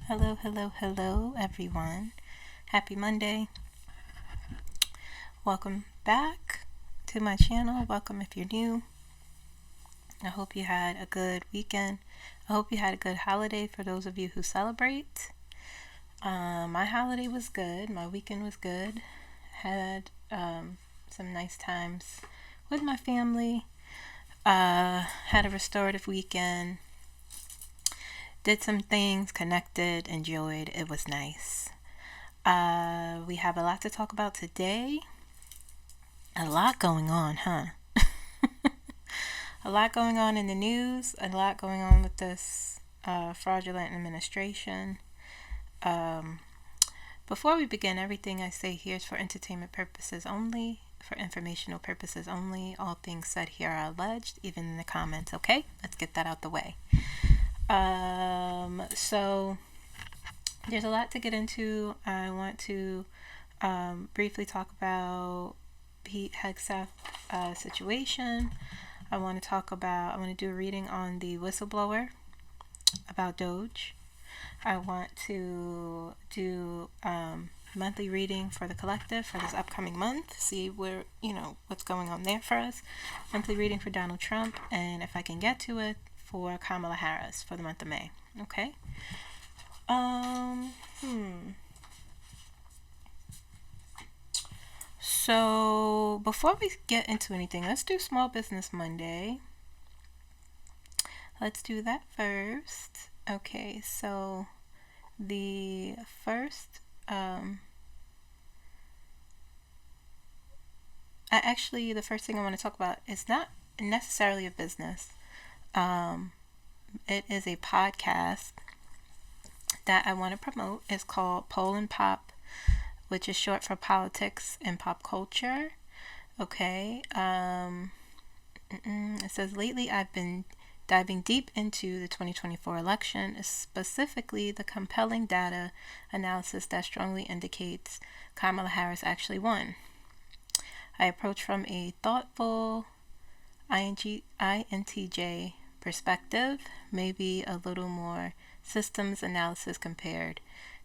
Hello, hello, hello, everyone. Happy Monday. Welcome back to my channel. Welcome if you're new. I hope you had a good weekend. I hope you had a good holiday for those of you who celebrate. My holiday was good. My weekend was good. Had some nice times with my family. Had a restorative weekend. Did some things, connected, enjoyed. It was nice. We have a lot to talk about today. A lot going on, huh? A lot going on in the news. A lot going on with this fraudulent administration. Before we begin, everything I say here is for entertainment purposes only, for informational purposes only. All things said here are alleged, even in the comments, okay? Let's get that out the way. So there's a lot to get into. I want to briefly talk about Pete Hegseth's situation. I want to do a reading on the whistleblower about Doge. I want to do monthly reading for the collective for this upcoming month, see where, what's going on there for us. Monthly reading for Donald Trump, and if I can get to it, for Kamala Harris for the month of May. Okay. So before we get into anything, let's do Small Business Monday. Let's do that first. Okay, so the first the first thing I want to talk about is not necessarily a business. It is a podcast that I want to promote. It's called Pol and Pop, which is short for politics and pop culture. Okay. It says, lately I've been diving deep into the 2024 election, specifically the compelling data analysis that strongly indicates Kamala Harris actually won. I approach from a thoughtful INTJ perspective, maybe a little more systems analysis compared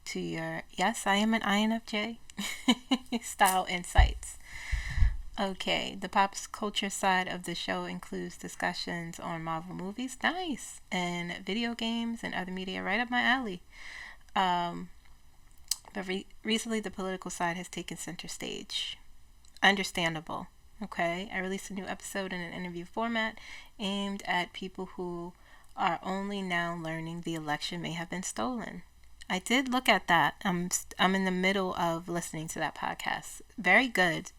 to your yes, I am an INFJ style insights. Okay, the pop culture side of the show includes discussions on Marvel movies, nice, and video games and other media, right up my alley. But recently the political side has taken center stage. Understandable. Okay, I released a new episode in an interview format aimed at people who are only now learning the election may have been stolen. I did look at that. I'm in the middle of listening to that podcast. Very good.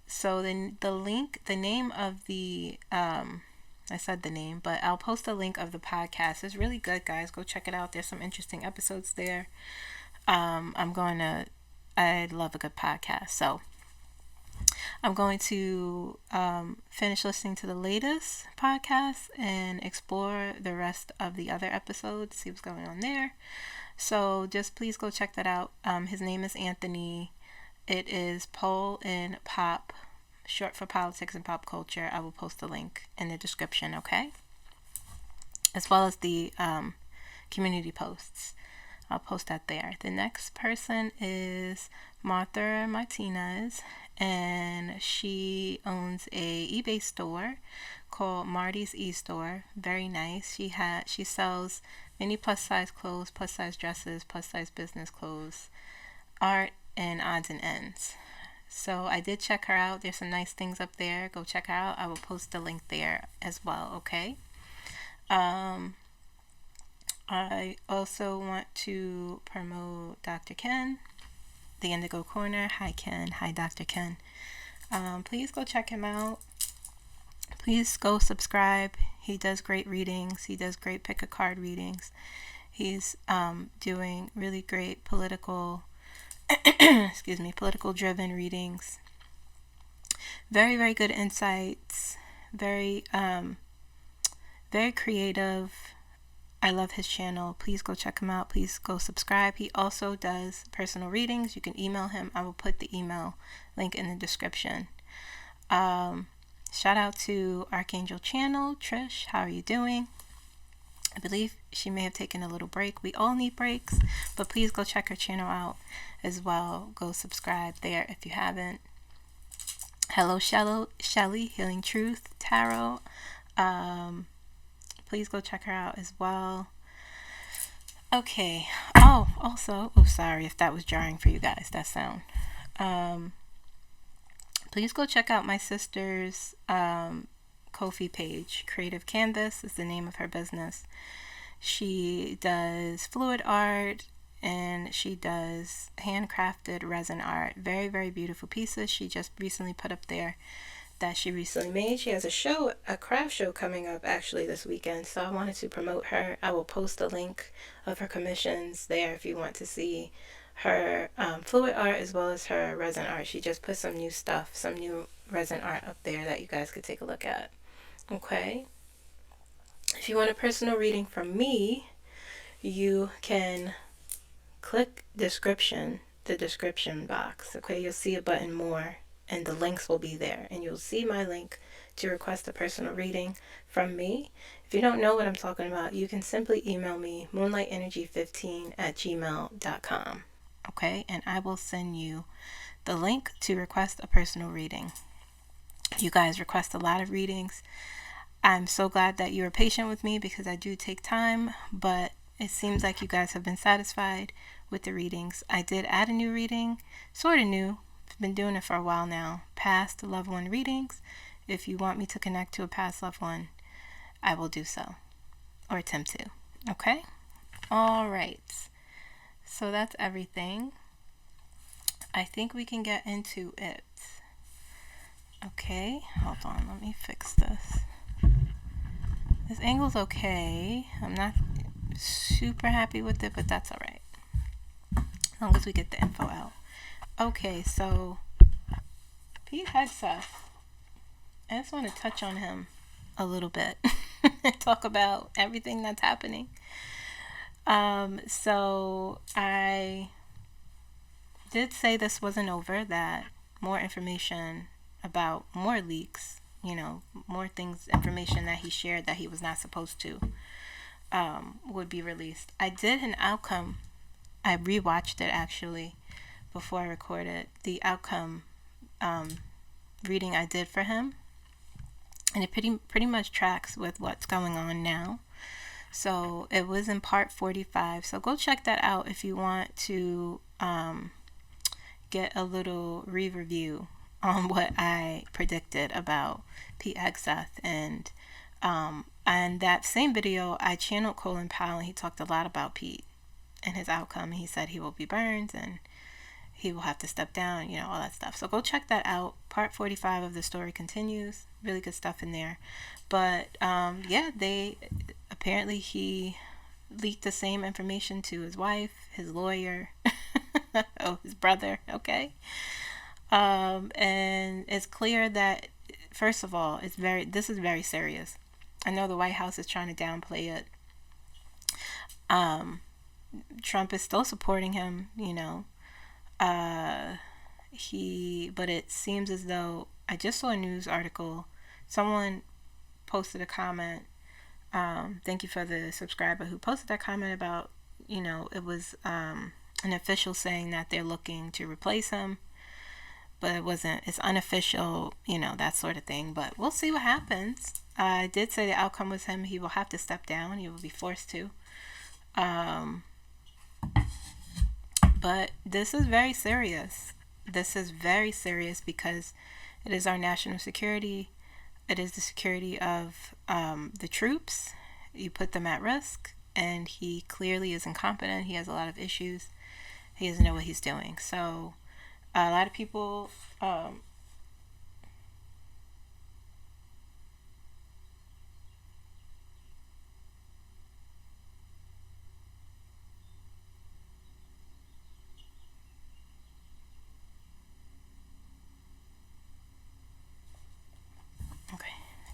So then the link, the name of the I said the name, but I'll post a link of the podcast. It's really good, guys. Go check it out. There's some interesting episodes there. I love a good podcast. So I'm going to finish listening to the latest podcast and explore the rest of the other episodes, see what's going on there. So just please go check that out. His name is Anthony. It is Pol and Pop, short for politics and pop culture. I will post the link in the description, okay? As well as the community posts. I'll post that there. The next person is Martha Martinez, and she owns a eBay store called Marty's eStore. Very nice. She sells many plus size clothes, plus size dresses, plus size business clothes, art, and odds and ends. So I did check her out. There's some nice things up there. Go check her out. I will post the link there as well, okay? I also want to promote Dr. Ken, the Indigo Corner. Hi, Ken. Hi, Dr. Ken. Please go check him out. Please go subscribe. He does great readings. He does great pick a card readings. He's doing really great political driven readings. Very, very good insights. Very creative. I love his channel. Please go check him out. Please go subscribe. He also does personal readings. You can email him. I will put the email link in the description. Shout out to Archangel channel. Trish, how are you doing? I believe she may have taken a little break. We all need breaks, but please go check her channel out as well. Go subscribe there if you haven't. Hello, Shelly, Healing Truth Tarot. Please go check her out as well. Okay. Oh, also, sorry if that was jarring for you guys, that sound. Please go check out my sister's Ko-fi page. Creative Canvas is the name of her business. She does fluid art and she does handcrafted resin art. Very, very beautiful pieces. She just recently put up there that she recently made. She has a craft show coming up actually this weekend, so I wanted to promote her. I will post a link of her commissions there if you want to see her fluid art as well as her resin art. She just put some new stuff, some new resin art up there that you guys could take a look at. Okay, if you want a personal reading from me, you can click the description box. Okay, you'll see a button more and the links will be there, and you'll see my link to request a personal reading from me. If you don't know what I'm talking about, you can simply email me moonlightenergy15@gmail.com. Okay, and I will send you the link to request a personal reading. You guys request a lot of readings. I'm so glad that you are patient with me because I do take time, but it seems like you guys have been satisfied with the readings. I did add a new reading, sort of new. I've been doing it for a while now. Past loved one readings. If you want me to connect to a past loved one, I will do so, or attempt to. Okay? All right. So that's everything. I think we can get into it. Okay, hold on. Let me fix this. This angle's okay. I'm not super happy with it, but that's all right. As long as we get the info out. Okay, so 𝐒𝐭𝐫𝐬. I just want to touch on him a little bit and talk about everything that's happening. So I did say this wasn't over, that more information about more leaks, more things, information that he shared that he was not supposed to, would be released. I did an outcome. I rewatched it actually before I recorded the outcome reading I did for him, and it pretty much tracks with what's going on now. So it was in part 45. So go check that out if you want to get a little re-review on what I predicted about 𝐒𝐭𝐫𝐬. And that same video, I channeled Colin Powell, and he talked a lot about Pete and his outcome. He said he will be burned and he will have to step down, all that stuff. So go check that out. Part 45 of the story continues. Really good stuff in there. But yeah, apparently he leaked the same information to his wife, his lawyer, his brother. Okay. And it's clear that, first of all, this is very serious. I know the White House is trying to downplay it. Trump is still supporting him, but it seems as though, I just saw a news article. Someone posted a comment. Thank you for the subscriber who posted that comment about, it was an official saying that they're looking to replace him. But it wasn't, it's unofficial, that sort of thing. But we'll see what happens. I did say the outcome was him. He will have to step down. He will be forced to. But this is very serious. This is very serious because it is our national security. It is the security of the troops. You put them at risk. And he clearly is incompetent. He has a lot of issues. He doesn't know what he's doing. So a lot of people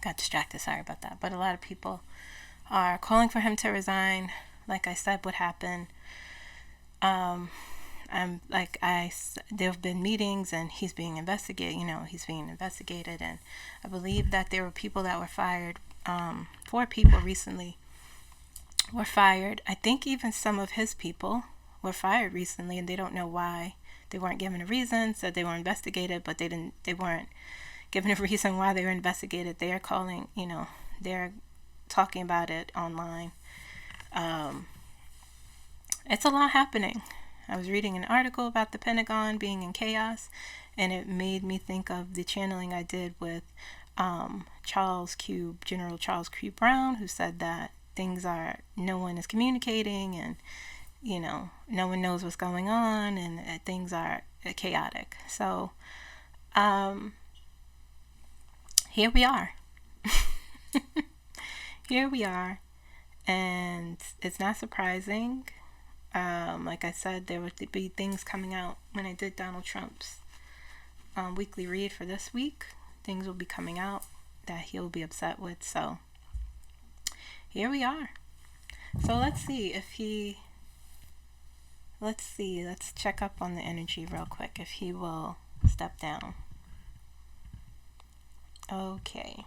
got distracted, sorry about that. But a lot of people are calling for him to resign. Like I said, what happened, there have been meetings and he's being investigated, and I believe that there were people that were fired, 4 people recently were fired. I think even some of his people were fired recently, and they don't know why. They weren't given a reason, said they were investigated, but they weren't given a reason why they were investigated. They are calling, they're talking about it online. It's a lot happening. I was reading an article about the Pentagon being in chaos, and it made me think of the channeling I did with General Charles Q. Brown, who said that no one is communicating, and no one knows what's going on, and things are chaotic. So here we are. Here we are, and it's not surprising. Like I said, there would be things coming out when I did Donald Trump's weekly read for this week. Things will be coming out that he'll be upset with. So here we are. So let's check up on the energy real quick, if he will step down. Okay.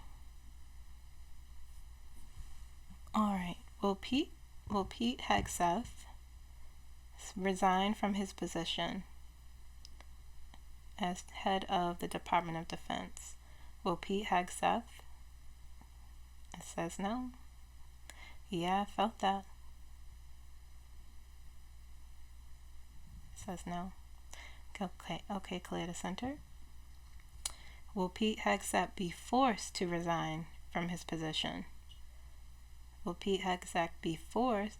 All right. Will Pete Hegseth resign from his position as head of the Department of Defense? Will Pete Hegseth? It says no. Yeah, I felt that. It says no. Okay, clear the center. Will Pete Hegseth be forced to resign from his position? Will Pete Hegseth be forced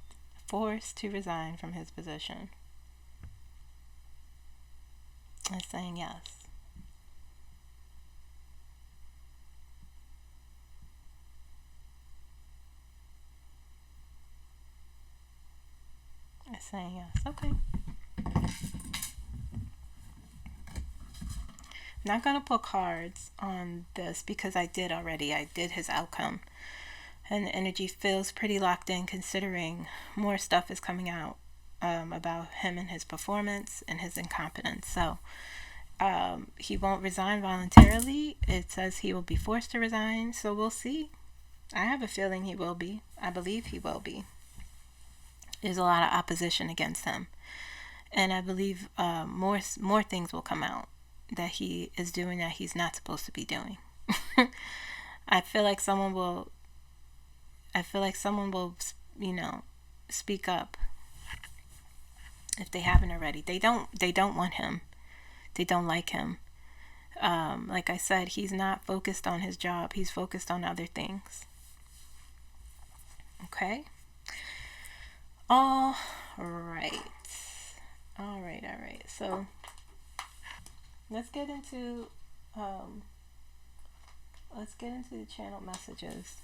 to resign from his position? It's saying yes. It's saying yes. Okay. I'm not going to put cards on this because I did already. I did his outcome. And the energy feels pretty locked in, considering more stuff is coming out about him and his performance and his incompetence. So he won't resign voluntarily. It says he will be forced to resign. So we'll see. I have a feeling he will be. I believe he will be. There's a lot of opposition against him. And I believe more things will come out that he is doing that he's not supposed to be doing. I feel like someone will, speak up if they haven't already. They don't want him. They don't like him. Like I said, he's not focused on his job. He's focused on other things. Okay? All right. So let's get into the channel messages.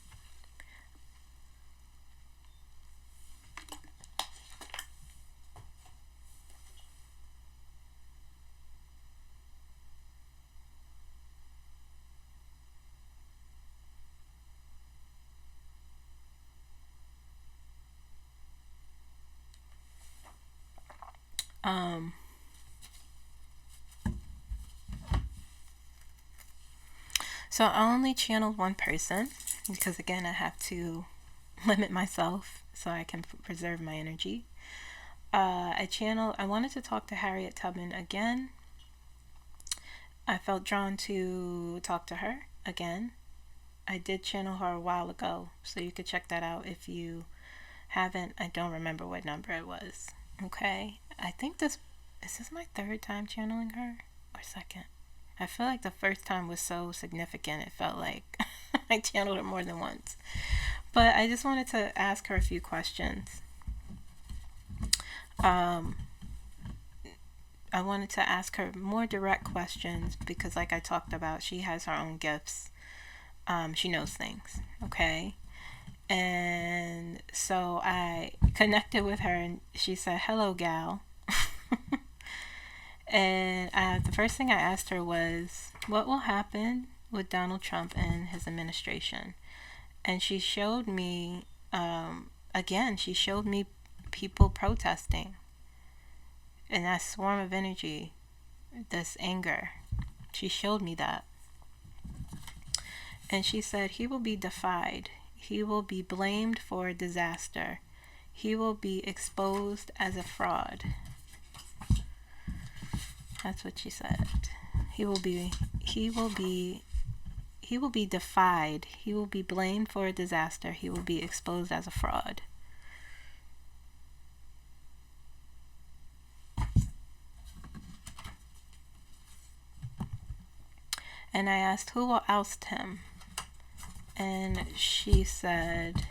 So I only channeled one person because, again, I have to limit myself so I can preserve my energy. I wanted to talk to Harriet Tubman again. I felt drawn to talk to her again. I did channel her a while ago, so you could check that out if you haven't. I don't remember what number it was. Okay, I think is this my third time channeling her or second? I feel like the first time was so significant, it felt like I channeled her more than once. But I just wanted to ask her a few questions. I wanted to ask her more direct questions because, like I talked about, she has her own gifts. She knows things, okay? And so I connected with her, and she said, "Hello, gal." And the first thing I asked her was, what will happen with Donald Trump and his administration? And she showed me, people protesting. And that swarm of energy, this anger, she showed me that. And she said, he will be defied. He will be blamed for a disaster. he will be exposed as a fraud. That's what she said. He will be defied. He will be blamed for a disaster. He will be exposed as a fraud. And I asked, who will oust him? And she said,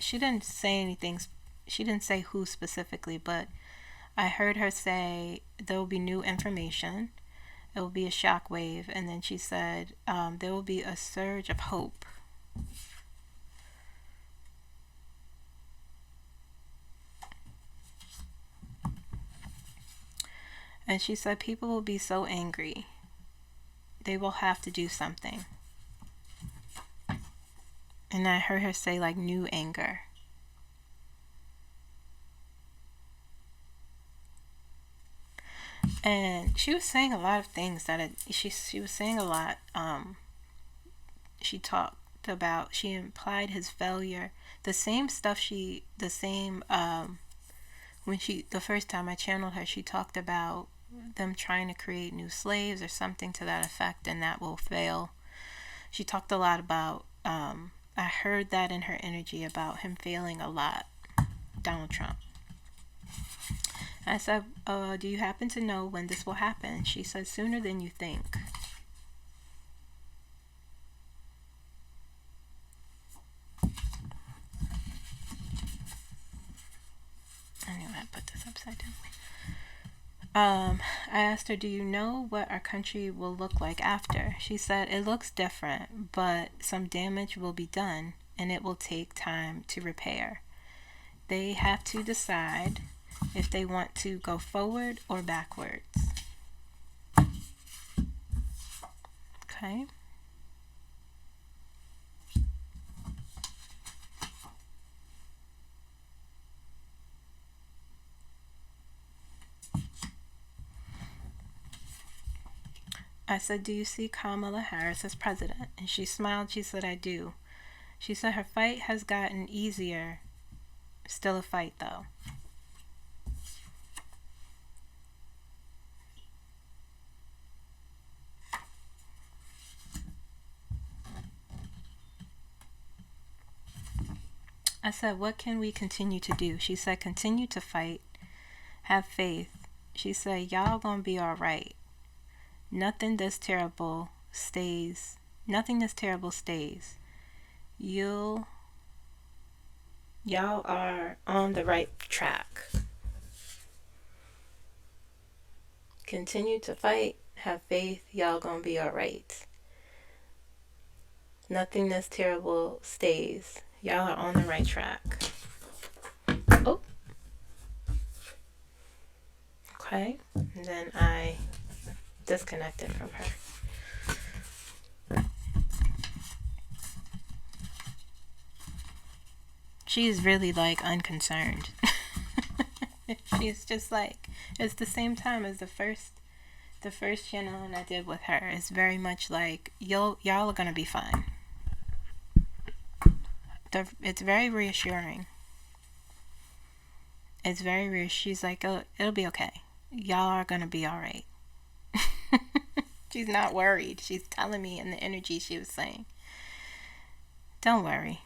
she didn't say anything. She didn't say who specifically, but I heard her say there will be new information. It will be a shockwave. And then she said there will be a surge of hope. And she said people will be so angry. They will have to do something. And I heard her say like new anger. And she was saying a lot of things that she was saying a lot. She talked about, she implied his failure. The same stuff the first time I channeled her, she talked about them trying to create new slaves or something to that effect, and that will fail. She talked a lot about, I heard that in her energy about him failing a lot, Donald Trump. I said, do you happen to know when this will happen? She said, sooner than you think. Anyway, I put this upside down. I asked her, do you know what our country will look like after? She said, it looks different, but some damage will be done, and it will take time to repair. They have to decide if they want to go forward or backwards. Okay. I said, do you see Kamala Harris as president? And she smiled. She said, I do. She said her fight has gotten easier. Still a fight, though. I said, what can we continue to do? She said, continue to fight. Have faith. She said, y'all gonna be all right. Nothing that's terrible stays. Y'all are on the right track. Continue to fight. Have faith. Y'all gonna be all right. Nothing that's terrible stays. Y'all are on the right track. Oh. Okay. And then I disconnected from her. She's really like unconcerned. She's just like, it's the same time as the first channeling I did with her. It's very much like, y'all are gonna be fine. It's very reassuring. It's very reassuring. She's like, oh, it'll be okay. Y'all are gonna be all right. She's not worried. She's telling me in the energy she was saying, don't worry.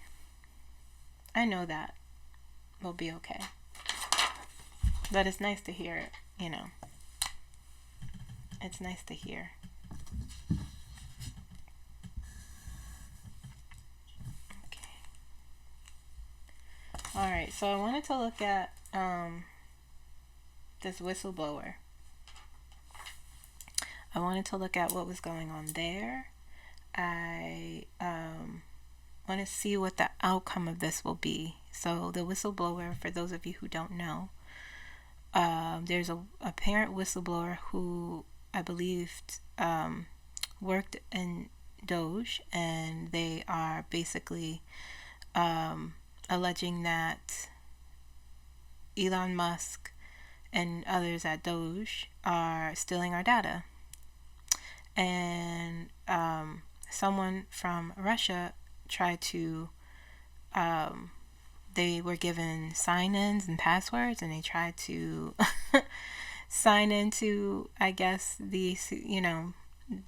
I know that we'll be okay. But it's nice to hear it, you know. It's nice to hear. Okay. Alright, so I wanted to look at this whistleblower. I wanted to look at what was going on there. I want to see what the outcome of this will be. So the whistleblower, for those of you who don't know, there's a parent whistleblower who I believe worked in Doge, and they are basically alleging that Elon Musk and others at Doge are stealing our data. And someone from Russia tried to they were given sign-ins and passwords, and they tried to sign into, I guess, these,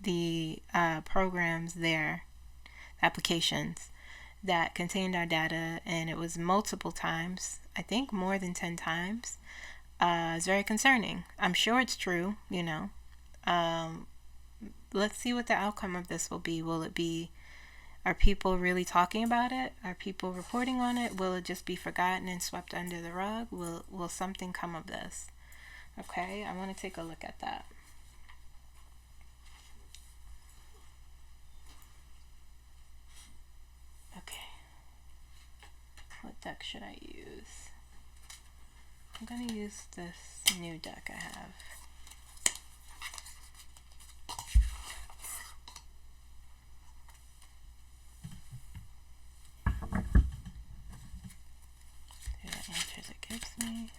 the programs there, applications that contained our data, and it was multiple times, I think more than 10 times. It's very concerning. I'm sure it's true, let's see what the outcome of this will be. Are people really talking about it? Are people reporting on it? Will it just be forgotten and swept under the rug? Will something come of this? Okay, I want to take a look at that. Okay. What deck should I use? I'm going to use this new deck I have. See what answers it gives me.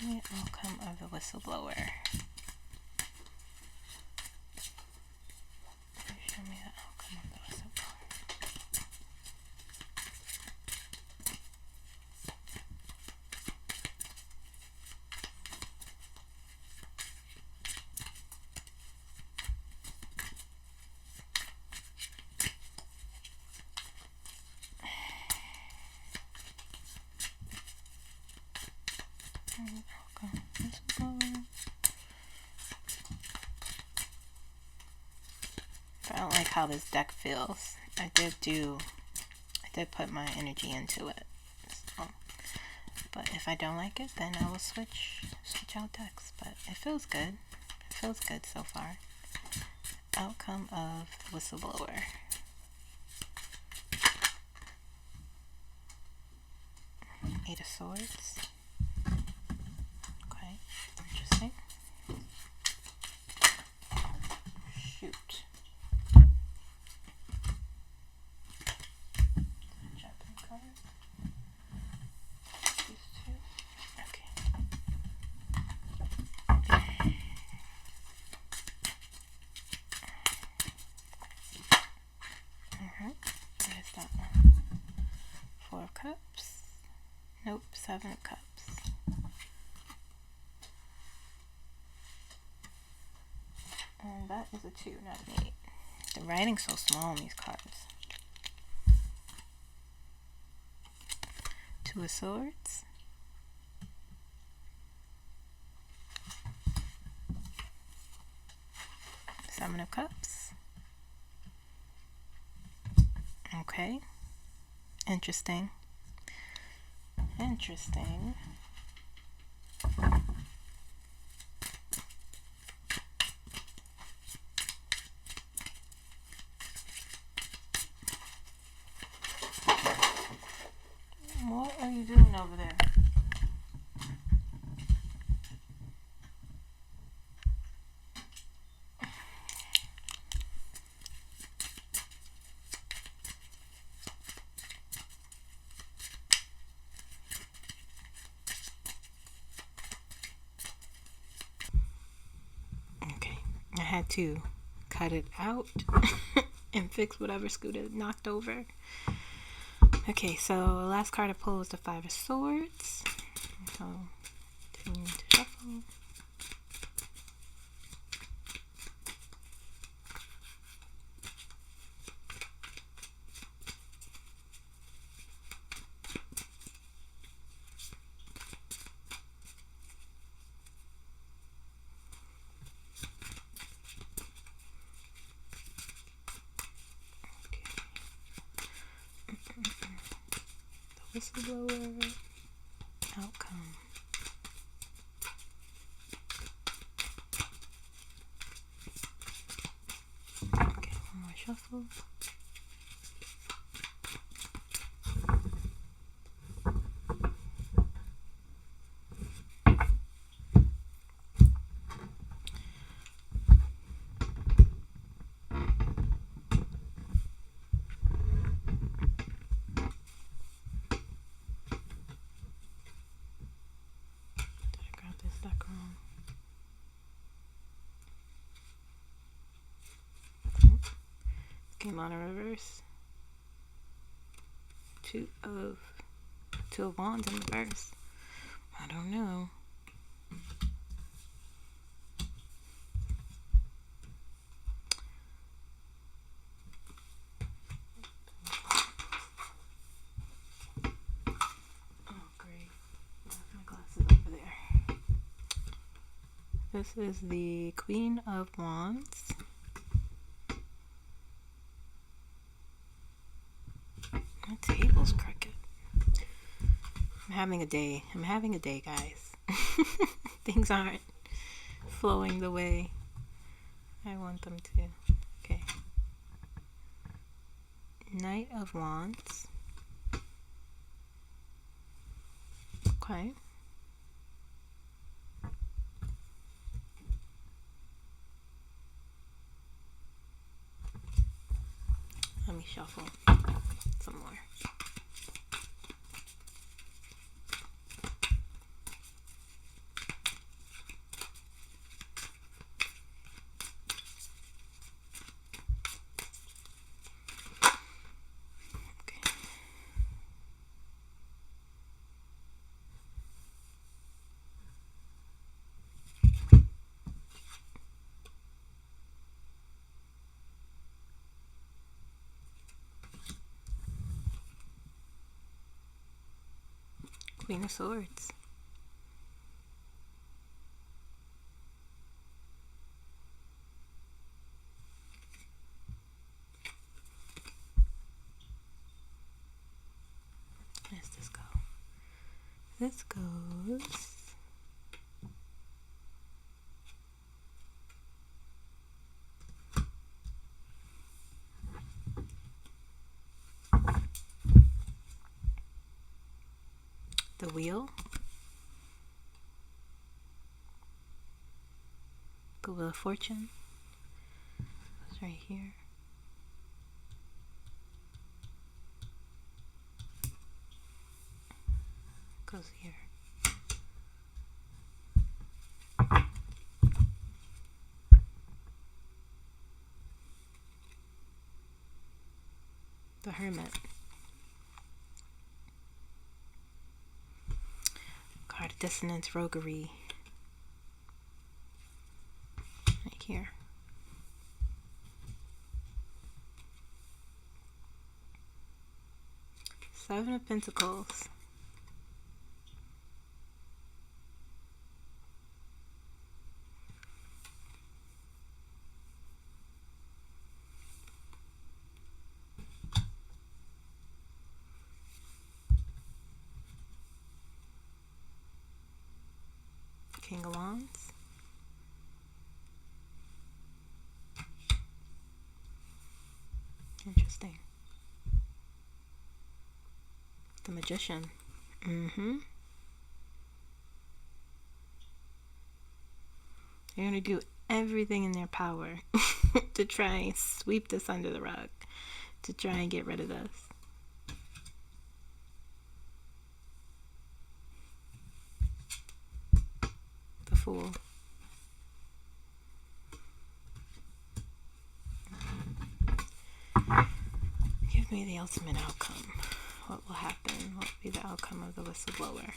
The outcome of the whistleblower. Show me the outcome of the whistleblower. I don't like how this deck feels. I did put my energy into it. So, but if I don't like it, then I will switch out decks. But it feels good. It feels good so far. Outcome of the whistleblower. Eight of Swords. Okay, interesting. Shoot. Jumping card. These two. Okay. There's that one. 4 of Cups. Nope, 7 of Cups. And that is a 2, not an 8. The writing's so small on these cards. 2 of Swords. 7 of Cups. Okay. Interesting. Interesting. What are you doing over there? Okay, I had to cut it out and fix whatever Scooter knocked over. Okay, so last card I pulled was the 5 of Swords. So, continue to shuffle. Whistleblower outcome. Okay, one more shuffle. Came on a reverse. Two of Wands in reverse. I don't know. Oh, great. My glasses over there. This is the Queen of Wands. My table's crooked. I'm having a day. I'm having a day, guys. Things aren't flowing the way I want them to. Okay. Knight of Wands. Okay. Let me shuffle some more. Queen of Swords. Where does this go? This goes the Wheel. The Wheel of Fortune goes right here. Goes here. The Hermit. Card of Dissonance, Roguery. Right here. Seven of Pentacles. King of Wands. Interesting. The Magician. They're going to do everything in their power to try and sweep this under the rug, to try and get rid of this. The Fool. Give me the ultimate outcome. What will happen? What will be the outcome of the whistleblower?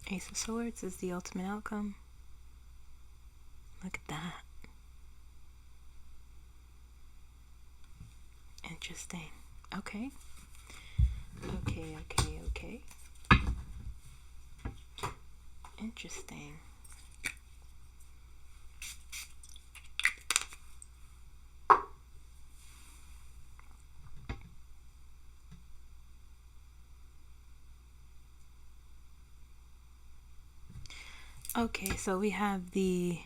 Ace of Swords is the ultimate outcome. Look at that. Interesting. Okay. Okay. Interesting. Okay, so we have the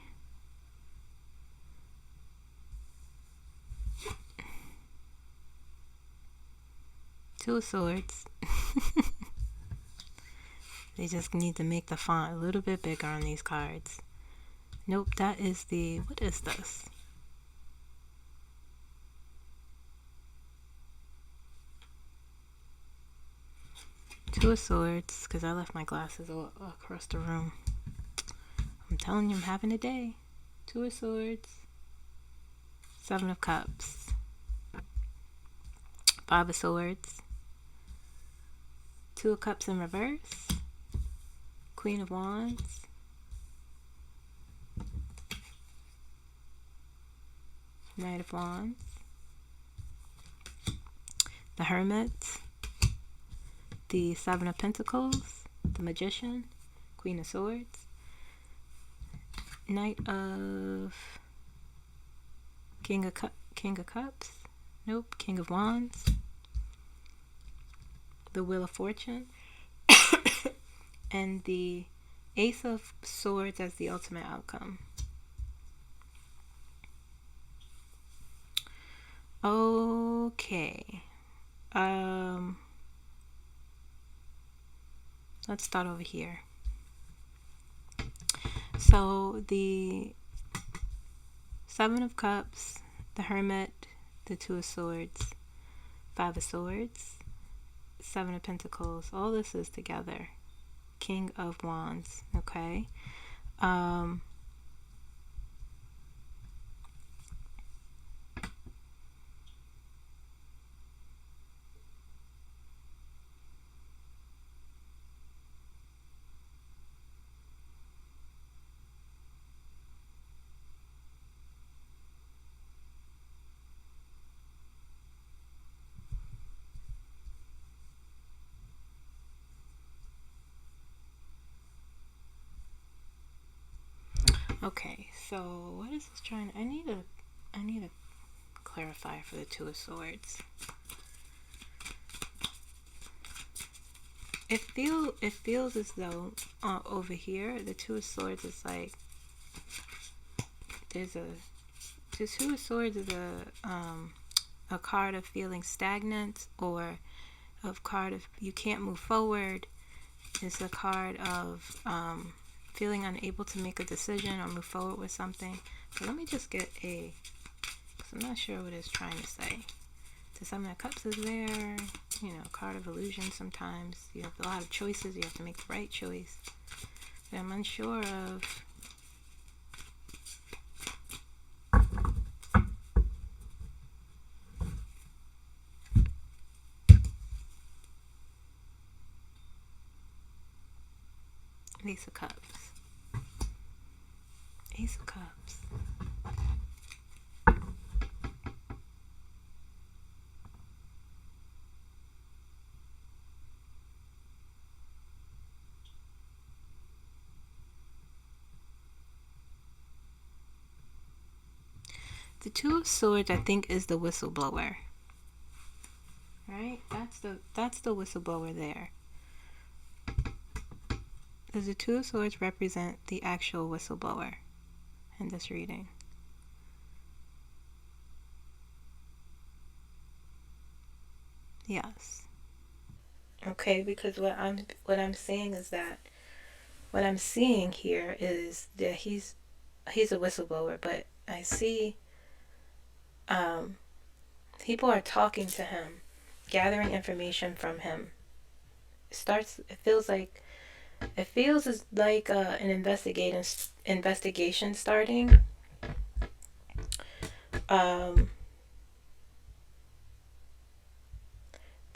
Two of Swords. They just need to make the font a little bit bigger on these cards. Nope, that is the... What is this? Two of Swords, because I left my glasses all across the room. I'm telling you, I'm having a day. Two of Swords. Seven of Cups. Five of Swords. Two of Cups in reverse. Queen of Wands. Knight of Wands. The Hermit. The Seven of Pentacles. The Magician. Queen of Swords. Knight of... King of Cups. Nope. King of Wands. The Wheel of Fortune. And the Ace of Swords as the ultimate outcome. Okay. Let's start over here. So the Seven of Cups, the Hermit, the Two of Swords, Five of Swords, Seven of Pentacles, all this is together. King of Wands, okay? Okay, so what is this trying? I need to clarify for the Two of Swords. It feels as though over here the Two of Swords is like the Two of Swords is a card of feeling stagnant, or a card of you can't move forward. It's a card of feeling unable to make a decision or move forward with something. So let me just get because I'm not sure what it's trying to say. The Seven of Cups is there, you know, card of illusion. Sometimes you have a lot of choices, you have to make the right choice. But I'm unsure of Ace of Cups. Ace of Cups. The Two of Swords, I think, is the whistleblower. Right? That's the whistleblower there. Does the Two of Swords represent the actual whistleblower in this reading? Yes. Okay, because what I'm saying is that what I'm seeing here is that he's a whistleblower, but I see people are talking to him, gathering information from him. It feels as like an investigation starting. But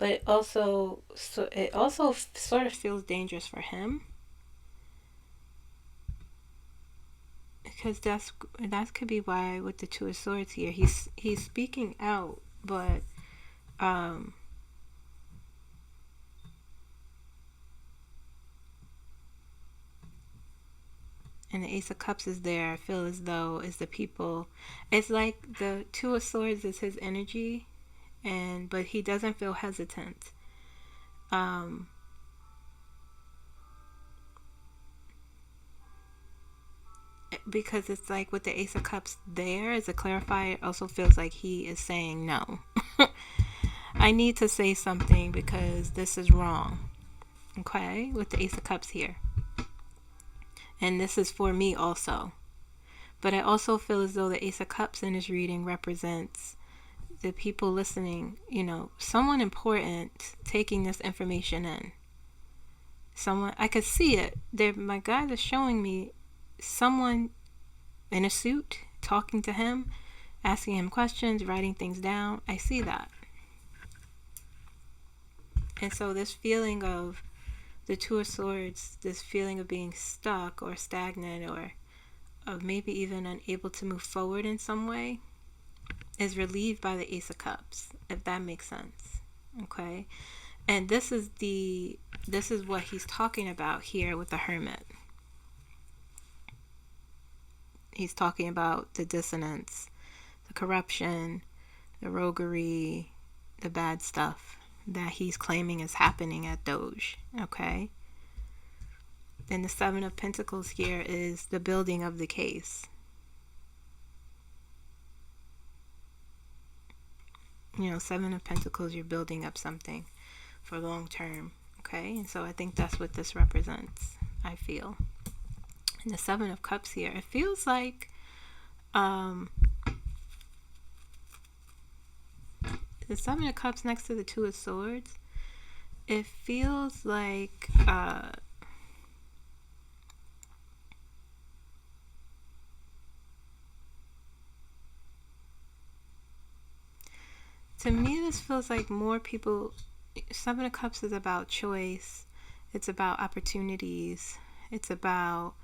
it also sort of feels dangerous for him, because that could be why with the Two of Swords here he's speaking out, but and the Ace of Cups is there, I feel as though is the people. It's like the Two of Swords is his energy, but he doesn't feel hesitant. Because it's like with the Ace of Cups there as a clarifier, it also feels like he is saying no. I need to say something because this is wrong. Okay, with the Ace of Cups here. And this is for me also. But I also feel as though the Ace of Cups in this reading represents the people listening, someone important taking this information in. Someone, I could see it. My guide is showing me someone in a suit talking to him, asking him questions, writing things down. I see that. And so this feeling of the Two of Swords, this feeling of being stuck or stagnant or of maybe even unable to move forward in some way, is relieved by the Ace of Cups, if that makes sense. Okay? And this is what he's talking about here with the Hermit. He's talking about the dissonance, the corruption, the roguery, the bad stuff that he's claiming is happening at Doge. Okay? Then the Seven of Pentacles here is the building of the case. Seven of Pentacles, you're building up something for long term. Okay? And so I think that's what this represents, I feel. And the Seven of Cups here, it feels like the Seven of Cups next to the Two of Swords, it feels like to me this feels like more people. Seven of Cups is about choice. It's about opportunities. It's about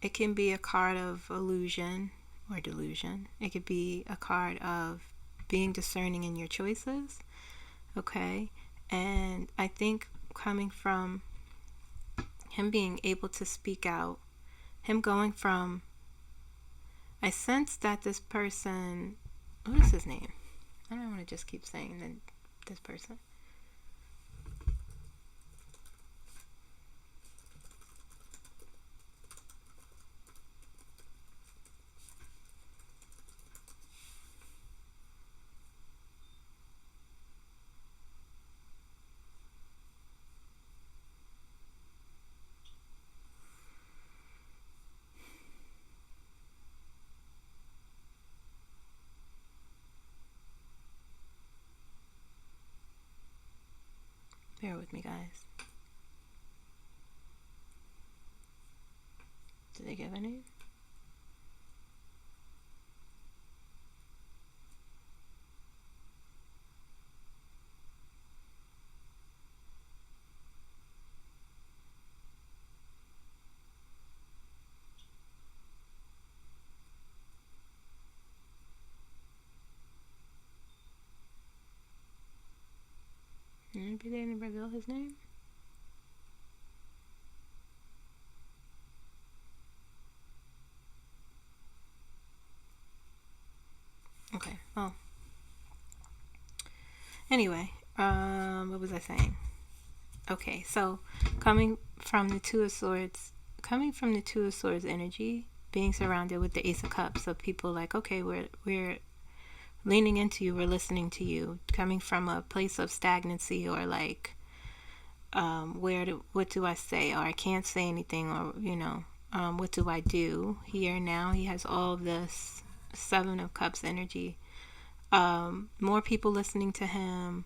it can be a card of illusion or delusion. It could be a card of being discerning in your choices. Okay? And I think coming from him being able to speak out, him going from, I sense that this person, what is his name? I don't want to just keep saying this person. Bear with me, guys. Did they give a name? Maybe they didn't reveal his name? Okay, well. Anyway, what was I saying? Okay, so coming from the Two of Swords energy, being surrounded with the Ace of Cups, so people like, okay, we're leaning into you, we're listening to you, coming from a place of stagnancy or like, what do I say, or I can't say anything, or what do I do here now? He has all of this Seven of Cups energy. More people listening to him,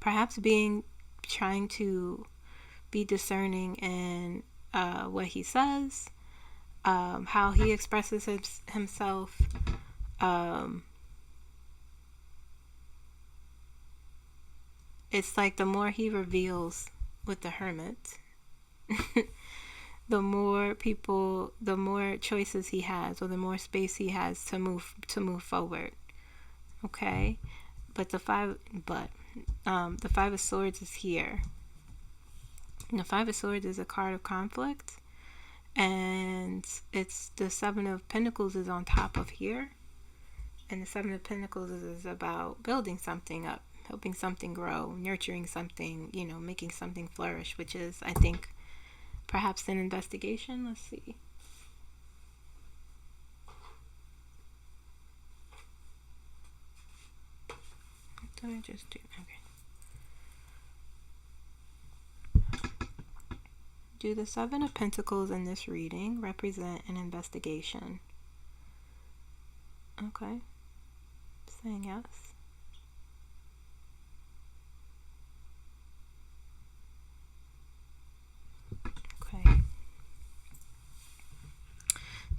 perhaps trying to be discerning in what he says, how he expresses himself. It's like the more he reveals with the Hermit, the more choices he has, or the more space he has to move forward. Okay, but the Five of Swords is here, The Five of Swords is a card of conflict, and it's the Seven of Pentacles is on top of here, and the Seven of Pentacles is about building something up, helping something grow, nurturing something, you know, making something flourish, which is, I think, perhaps an investigation. Let's see. What did I just do? Okay. Do the Seven of Pentacles in this reading represent an investigation? Okay. Saying yes. Okay.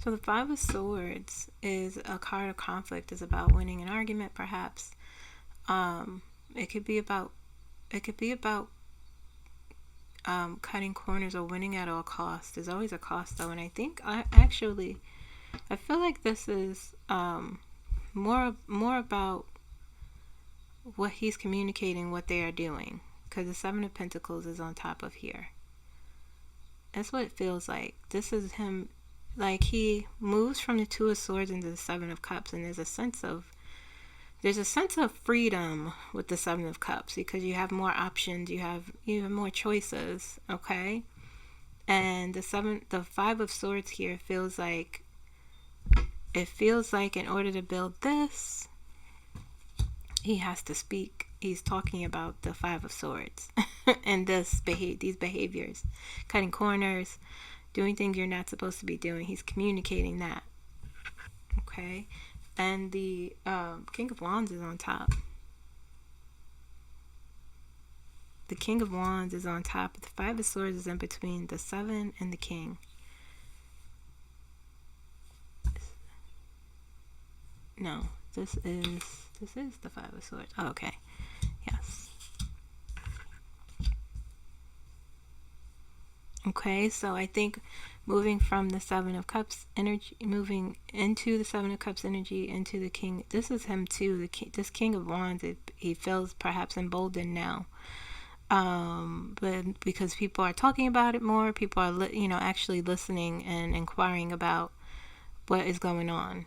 So the Five of Swords is a card of conflict. Is about winning an argument, perhaps. It could be about cutting corners or winning at all costs. There's always a cost, though, and I think I feel like this is more about what he's communicating, what they are doing, because the Seven of Pentacles is on top of here. That's what it feels like. This is him, like he moves from the Two of Swords into the Seven of Cups, and there's a sense of freedom with the Seven of Cups, because you have more options, you have more choices, okay? And the Five of Swords here feels like in order to build this, he has to speak. He's talking about the Five of Swords and these behaviors, cutting corners, doing things you're not supposed to be doing. He's communicating that, okay? And the King of Wands is on top. The King of Wands is on top. The Five of Swords is in between the Seven and the King. No, this is the Five of Swords. Oh, okay. Yes. Okay, so I think moving from the Seven of Cups energy, moving into the Seven of Cups energy, into the King. This is him too. This King of Wands, he feels perhaps emboldened now. But because people are talking about it more, people are, actually listening and inquiring about what is going on.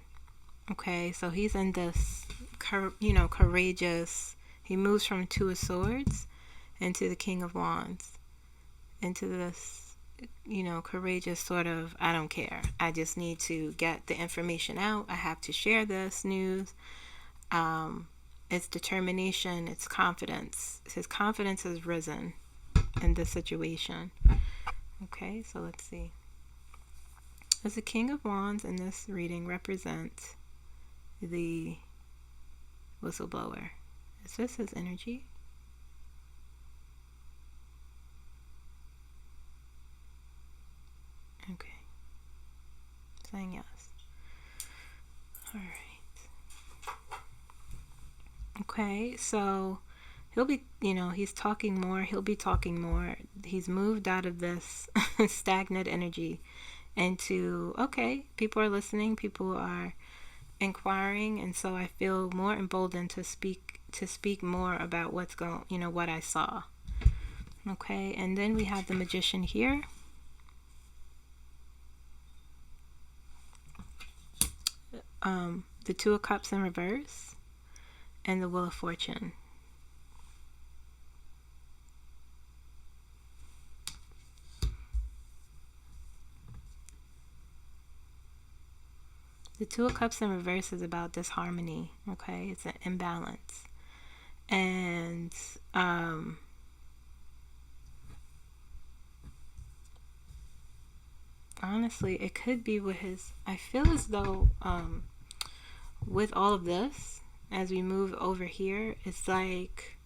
Okay, so he's in this, courageous. He moves from Two of Swords into the King of Wands, into this, courageous sort of, I don't care. I just need to get the information out. I have to share this news. It's determination. It's confidence. His confidence has risen in this situation. Okay, so let's see. Does the King of Wands in this reading represent the whistleblower? Is this his energy? Okay. Saying yes. All right. Okay, so he'll be, he's talking more. He'll be talking more. He's moved out of this stagnant energy into, okay, people are listening. People are inquiring, and so I feel more emboldened to speak more about what's going, what I saw. Okay, and then we have the Magician here. The Two of Cups in reverse, and the Wheel of Fortune. The Two of Cups in reverse is about disharmony, okay? It's an imbalance. And honestly, it could be with his, I feel as though with all of this, as we move over here, it's like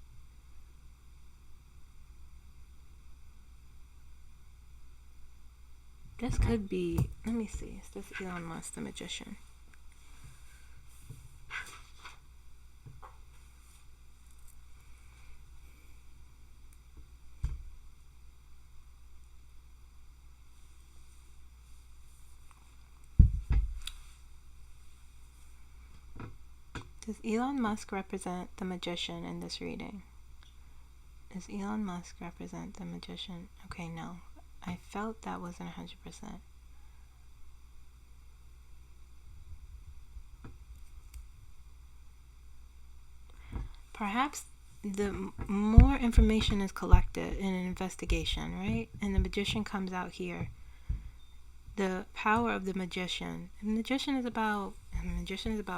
this could be, let me see, is this Elon Musk, the Magician? Does Elon Musk represent the Magician in this reading? Does Elon Musk represent the magician? Okay, no. I felt that wasn't 100%. Perhaps the more information is collected in an investigation, right? And the magician comes out here. The power of the magician. The magician is about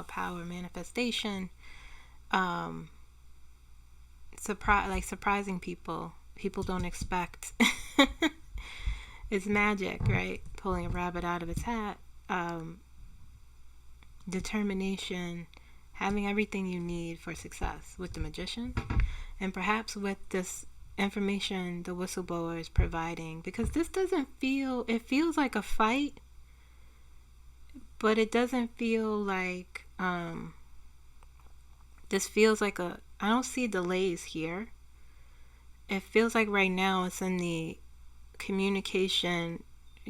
power, manifestation, surprising people. People don't expect. It's magic, right? Pulling a rabbit out of its hat. Determination, having everything you need for success with the magician, and perhaps with this information the whistleblower is providing, because this doesn't feel, it feels like a fight, but it doesn't feel like, this feels like I don't see delays here. It feels like right now it's in the communication,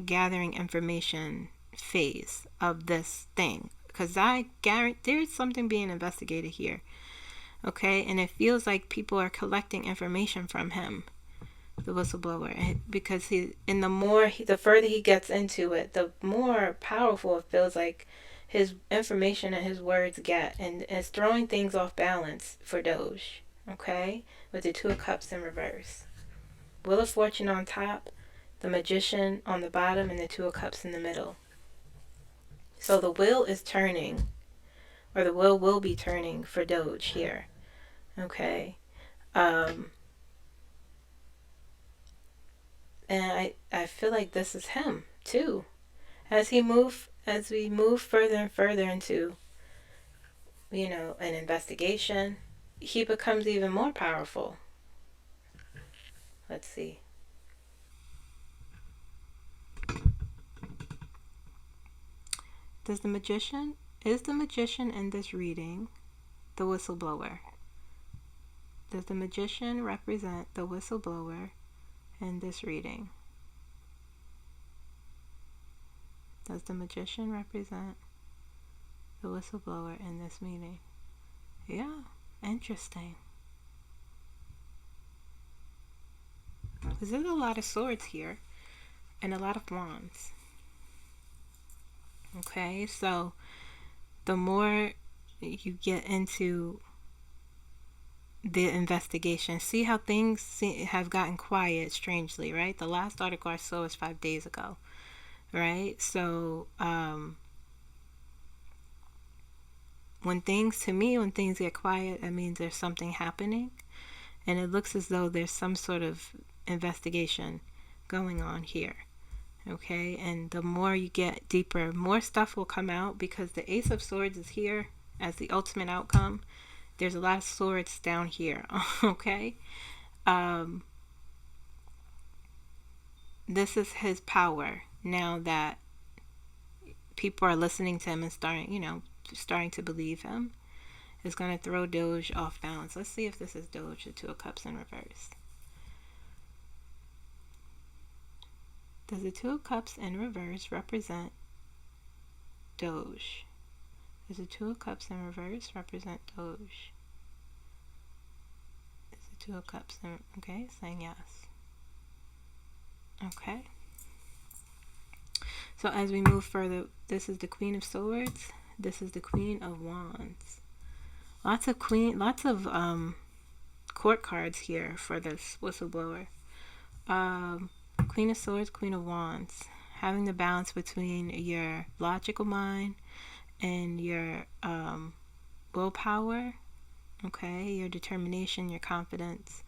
gathering information phase of this thing, because I guarantee there's something being investigated here. Okay, and it feels like people are collecting information from him, the whistleblower, because the further he gets into it, the more powerful it feels like his information and his words get, and it's throwing things off balance for Doge. Okay, with the Two of Cups in reverse, Wheel of Fortune on top, the Magician on the bottom, and the Two of Cups in the middle. So the wheel is turning, or the wheel will be turning for Doge here. Okay. And I feel like this is him too. As we move further and further into, an investigation, he becomes even more powerful. Let's see. Is the magician in this reading the whistleblower? Does the magician represent the whistleblower in this reading? Does the magician represent the whistleblower in this meeting? Yeah, interesting. Because there's a lot of swords here and a lot of wands. Okay, so the more you get into the investigation, see how things have gotten quiet strangely, right? The last article I saw was 5 days ago, right? So when things get quiet, that means there's something happening, and it looks as though there's some sort of investigation going on here. Okay, and the more you get deeper, more stuff will come out, because the Ace of Swords is here as the ultimate outcome. There's a lot of swords down here. Okay, this is his power now that people are listening to him and starting to believe him. Is going to throw Doge off balance. Let's see if this is Doge, the Two of Cups in reverse. Does the Two of Cups in reverse represent Doge? Does the Two of Cups in reverse represent Doge? Is the Two of Cups in... Okay, saying yes. Okay. So as we move further, this is the Queen of Swords. This is the Queen of Wands. Lots of court cards here for this whistleblower. Queen of Swords, Queen of Wands. Having the balance between your logical mind and your willpower. Okay, your determination, your confidence.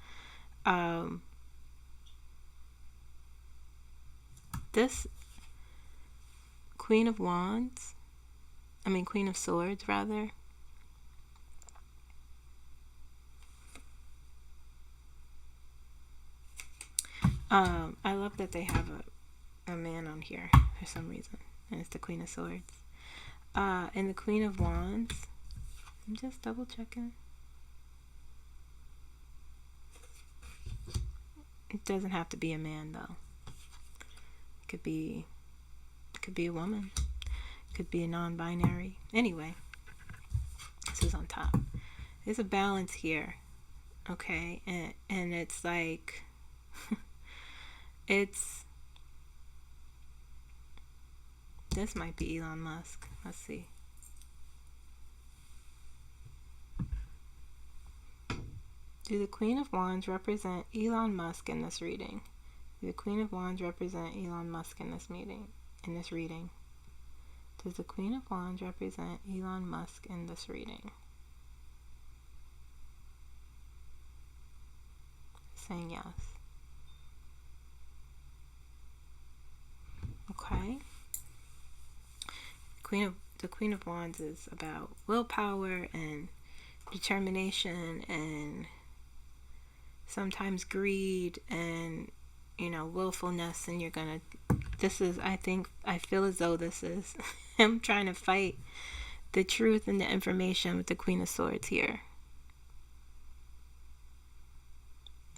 This Queen of Swords rather. I love that they have a man on here for some reason, and it's the Queen of Swords. And the Queen of Wands, I'm just double checking. It doesn't have to be a man though. It could be a woman. It could be a non-binary. Anyway, this is on top. There's a balance here. Okay, and it's like it's this might be Elon Musk. Let's see. Do the Queen of Wands represent Elon Musk in this reading? Do the Queen of Wands represent Elon Musk in this reading? Does the Queen of Wands represent Elon Musk in this reading? Saying yes. Okay. The Queen of Wands is about willpower and determination and sometimes greed and, willfulness, and I feel as though this is him trying to fight the truth and the information with the Queen of Swords here.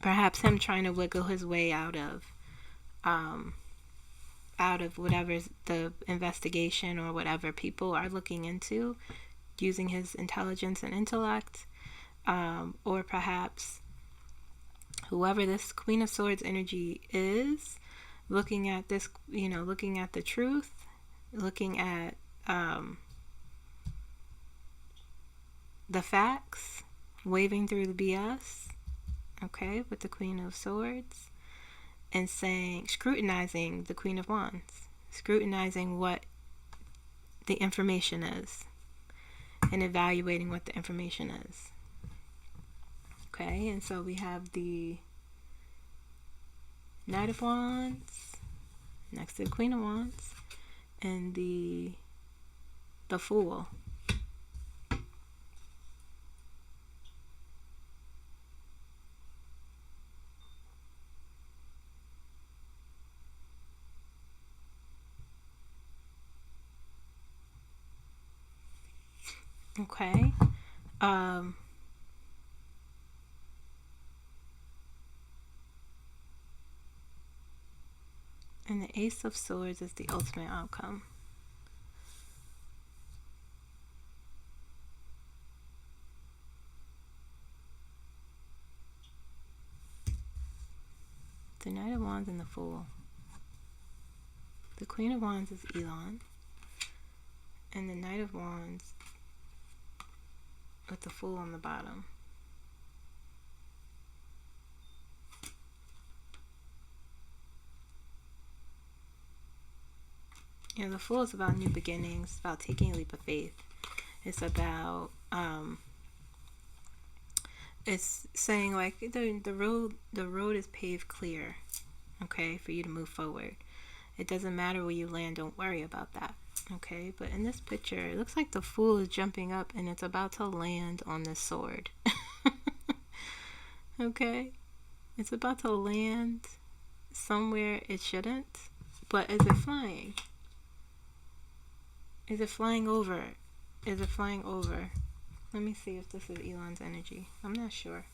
Perhaps him trying to wiggle his way out of whatever's the investigation or whatever people are looking into, using his intelligence and intellect, or perhaps whoever this Queen of Swords energy is, looking at this, looking at the truth, looking at the facts, waving through the BS, okay, with the Queen of Swords, and scrutinizing the Queen of Wands, scrutinizing what the information is, and evaluating what the information is. Okay, and so we have the Knight of Wands next to the Queen of Wands, and the Fool. Okay. And the Ace of Swords is the ultimate outcome. The Knight of Wands and the Fool. The Queen of Wands is Elon, and the Knight of Wands with the Fool on the bottom. The Fool is about new beginnings. It's about taking a leap of faith. It's about it's saying like the road is paved clear, okay, for you to move forward. It doesn't matter where you land. Don't worry about that. Okay, but in this picture, it looks like the Fool is jumping up and it's about to land on this sword. Okay, it's about to land somewhere it shouldn't, but is it flying? Is it flying over? Is it flying over? Let me see if this is Elon's energy. I'm not sure.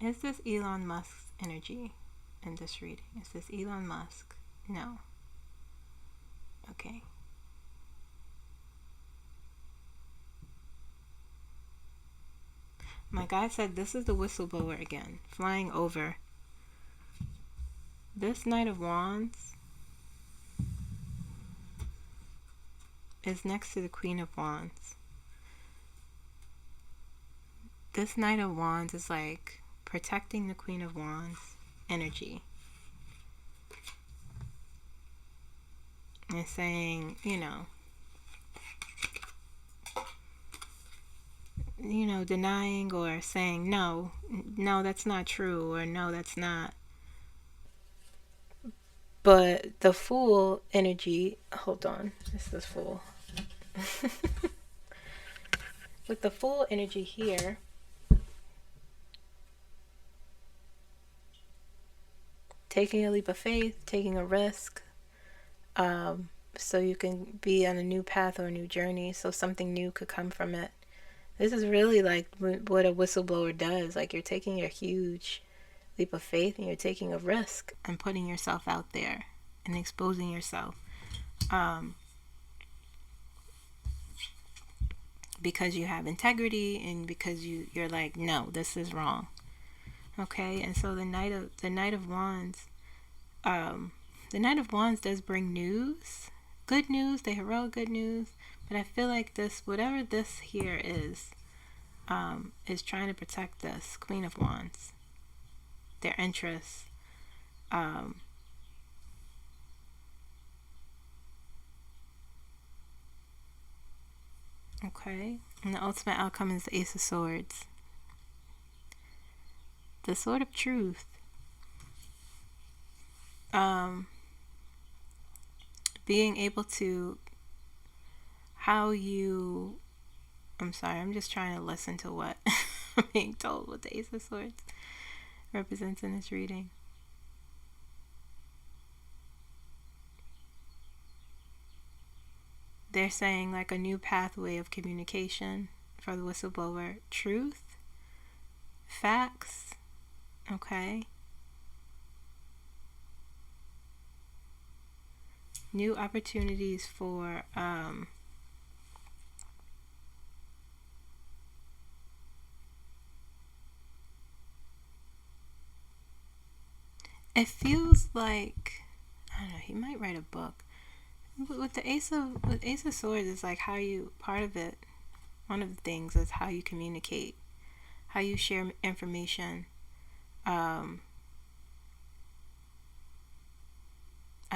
Is this Elon Musk's energy in this reading? Is this Elon Musk? No. Okay. My guy said this is the whistleblower again, flying over. This Knight of Wands is next to the Queen of Wands. This Knight of Wands is like protecting the Queen of Wands energy. And saying, denying or saying, no, that's not true, or no, that's not. But the Fool energy, hold on, this is Fool. With the Fool energy here, taking a leap of faith, taking a risk, so you can be on a new path or a new journey, so something new could come from it. This is really like what a whistleblower does. Like, you're taking a huge leap of faith and you're taking a risk and putting yourself out there and exposing yourself. because you have integrity and because you're like, no, this is wrong. Okay, and so the Knight of Wands, the Knight of Wands does bring news, good news, the heroic good news. But I feel like this, whatever this here is trying to protect this Queen of Wands, their interests. Okay, and the ultimate outcome is the Ace of Swords, the Sword of Truth. Being able to, I'm sorry, I'm just trying to listen to what I'm being told, what the Ace of Swords represents in this reading. They're saying like a new pathway of communication for the whistleblower. Truth, facts, okay. New opportunities for it feels like, I don't know, he might write a book. With the Ace of Swords, it's like how you, part of it, one of the things is how you communicate, how you share information. I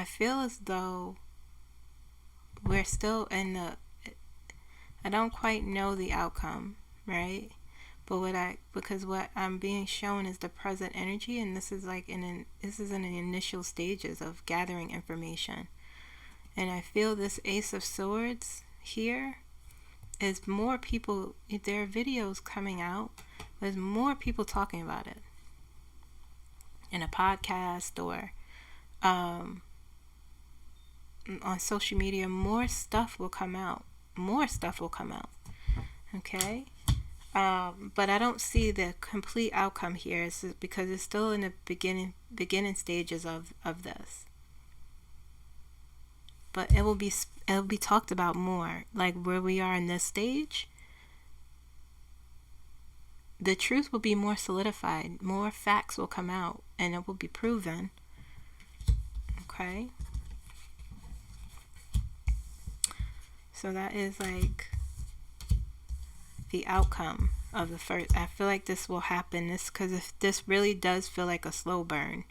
feel as though we're still in I don't quite know the outcome, right? But because what I'm being shown is the present energy, and this is like this is in the initial stages of gathering information. And I feel this Ace of Swords here is more people, there are videos coming out, there's more people talking about it in a podcast or on social media. More stuff will come out. Okay, but I don't see the complete outcome here. It's because it's still in the beginning stages of this. But it'll be talked about more, like where we are in this stage. The truth will be more solidified, more facts will come out, and it will be proven. Okay, so that is like the outcome of the first. I feel like this will happen, because if this really does feel like a slow burn,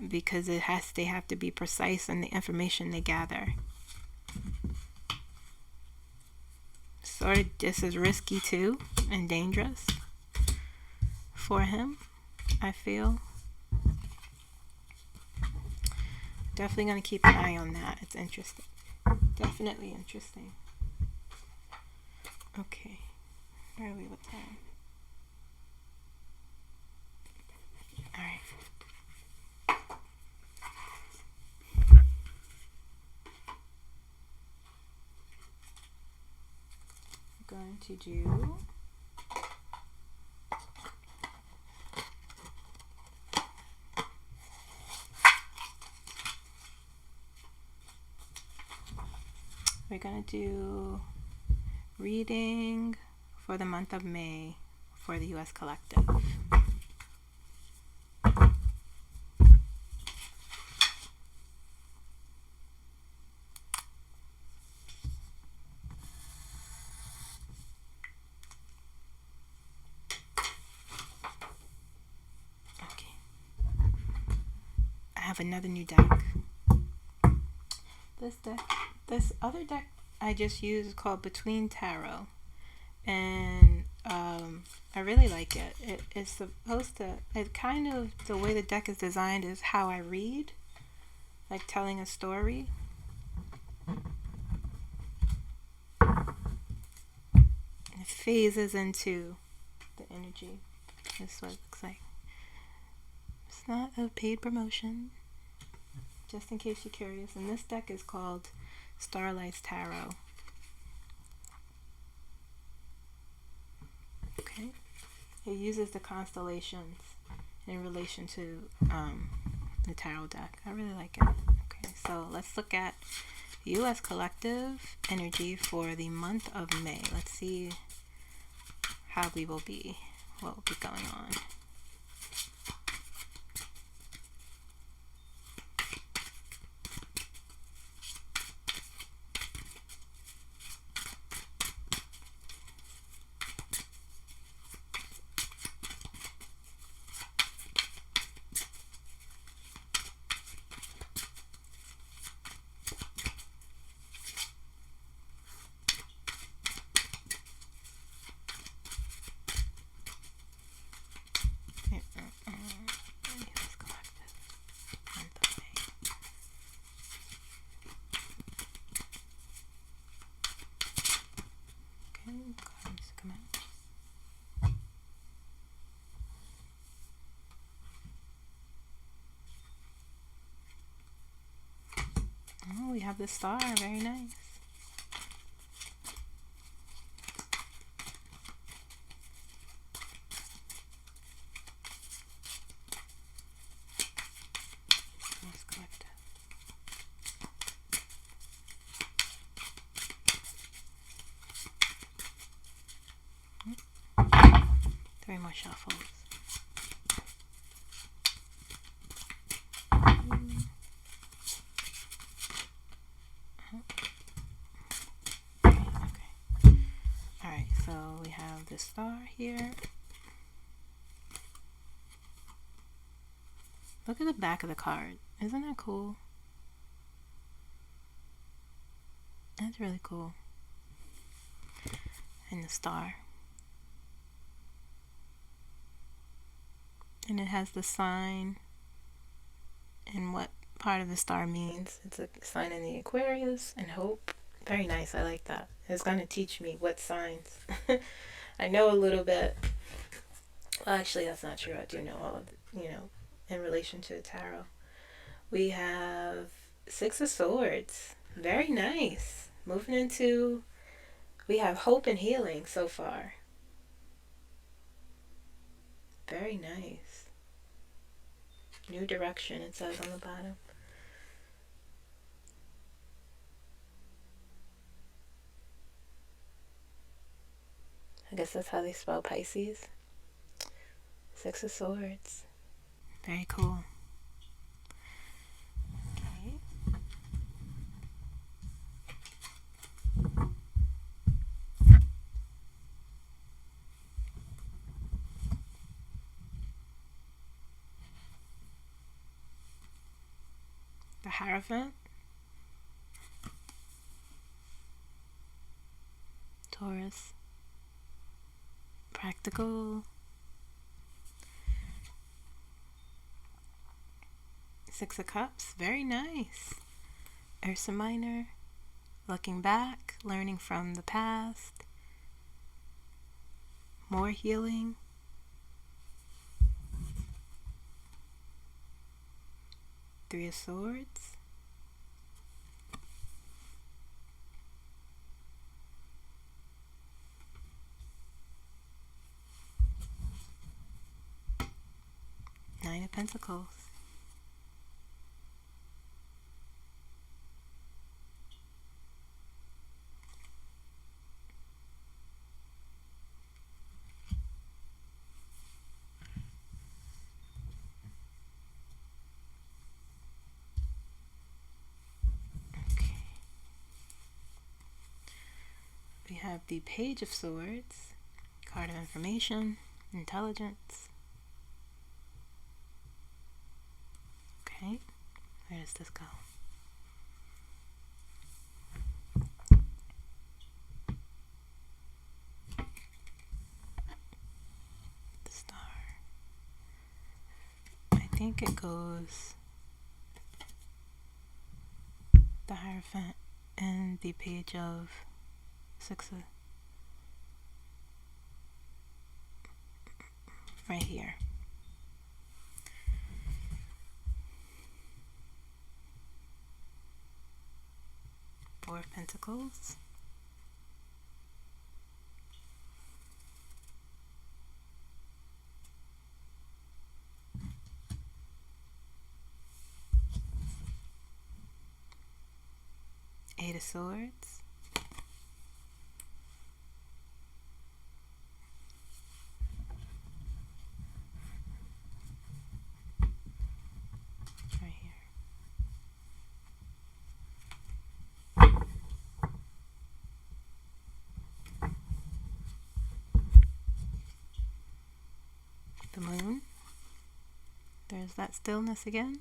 because they have to be precise in the information they gather. Sort of, this is risky too and dangerous for him, I feel. Definitely going to keep an eye on that. It's interesting. Definitely interesting. Okay, where are we with time? All right. Going to do we're going to do reading for the month of May for the U.S. Collective. Another new deck. This other deck I just used is called Between Tarot, and I really like it. It's supposed to, it kind of, the way the deck is designed is how I read, like telling a story. It phases into the energy. This is what it looks like. It's not a paid promotion, just in case you're curious. And this deck is called Starlight's Tarot. Okay, it uses the constellations in relation to the tarot deck. I really like it. Okay, so let's look at U.S. collective energy for the month of May. Let's see how we will be, what will be going on. Oh, we have the star. Very nice. Let's collect it. 3 more shuffles. So we have the star here. Look at the back of the card. Isn't that cool? That's really cool. And the star. And it has the sign and what part of the star means. It's a sign in the Aquarius and hope. Very nice. I like that. It's going to teach me what signs. I know a little bit. Well, actually, that's not true. I do know all of it, in relation to the tarot. We have 6 of Swords. Very nice. Moving into, we have hope and healing so far. Very nice. New direction, it says on the bottom. I guess that's how they spell Pisces. 6 of Swords. Very cool. Okay. The Hierophant. Taurus. Practical. 6 of Cups. Very nice. Ursa Minor. Looking back. Learning from the past. More healing. Three of Swords. Nine of Pentacles. Okay. We have the Page of Swords, card of information, intelligence. Okay, where does this go? The star. I think it goes the Hierophant and the Page of 6 of, right here. Four of Pentacles. of Swords, right here. The Moon. There's that stillness again.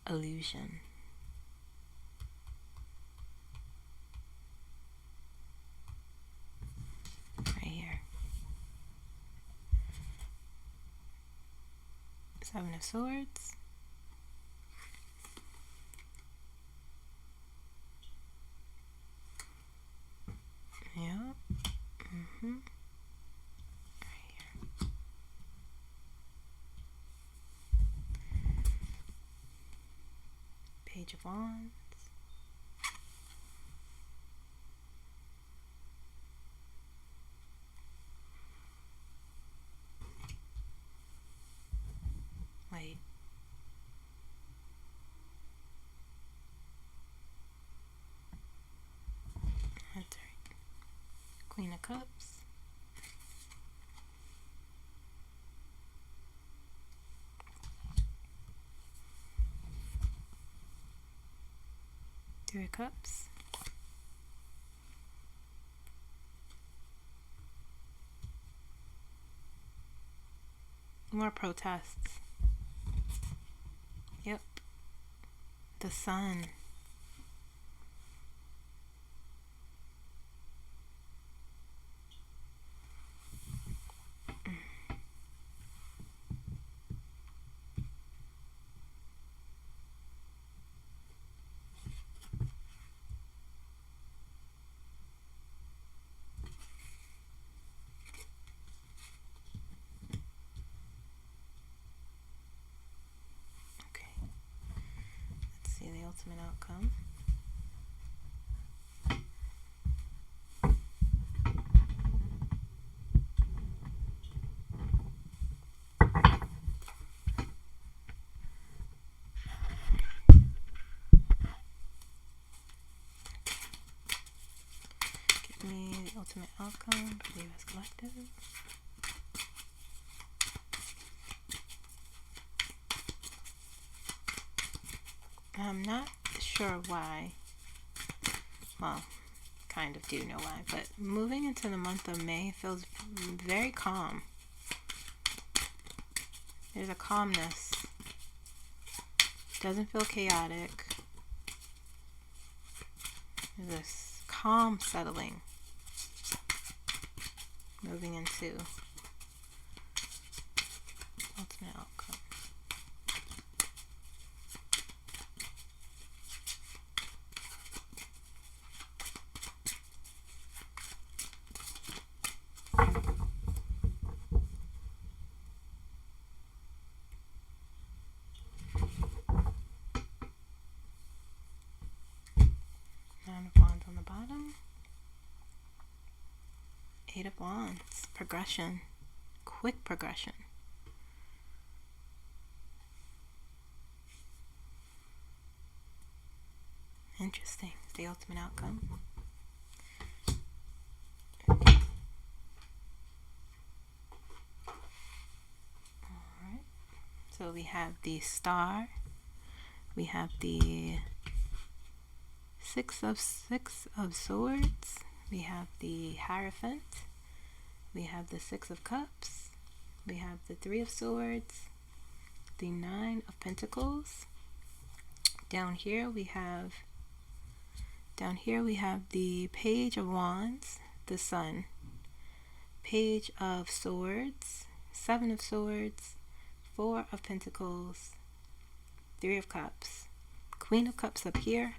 Illusion. Right here. Seven of Swords. Yeah. Right here. Page of Wands. Wait. That's right. Queen of Cups. Three of Cups. More protests. Yep. The Sun. The ultimate outcome. Give me the ultimate outcome for the U.S. Collective. I'm not sure why. Well, kind of do know why, but moving into the month of May feels very calm. There's a calmness. Doesn't feel chaotic. There's this calm settling. Moving into ultimate outcome. Eight of Wands, progression, quick progression. Interesting, the ultimate outcome. Alright, so we have the Star, we have the Six of Swords, we have the Hierophant, we have the Six of Cups, we have the Three of Swords, the Nine of Pentacles. Down here we have the Page of Wands, the Sun, Page of Swords, Seven of Swords, Four of Pentacles, Three of Cups, Queen of Cups up here,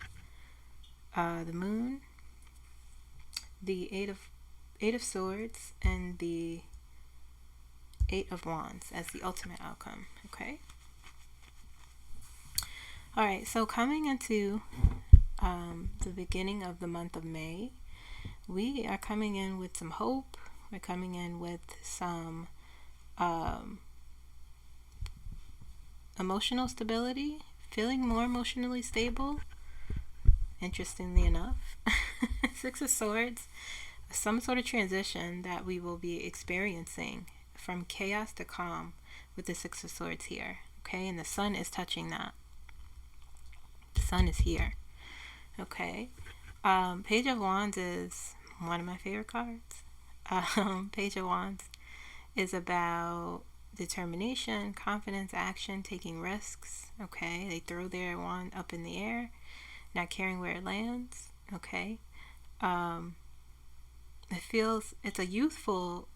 the Moon, the Eight of Swords, and the Eight of Wands as the ultimate outcome. Okay. All right. So coming into the beginning of the month of May, we are coming in with some hope. We're coming in with some emotional stability, feeling more emotionally stable, interestingly enough. Six of Swords, some sort of transition that we will be experiencing from chaos to calm with the Six of Swords here. Okay, and the sun is touching that. The sun is here. Okay. Page of Wands is one of my favorite cards. Page of Wands is about determination, confidence, action, taking risks. Okay, they throw their wand up in the air, not caring where it lands. Okay, it feels it's a youthful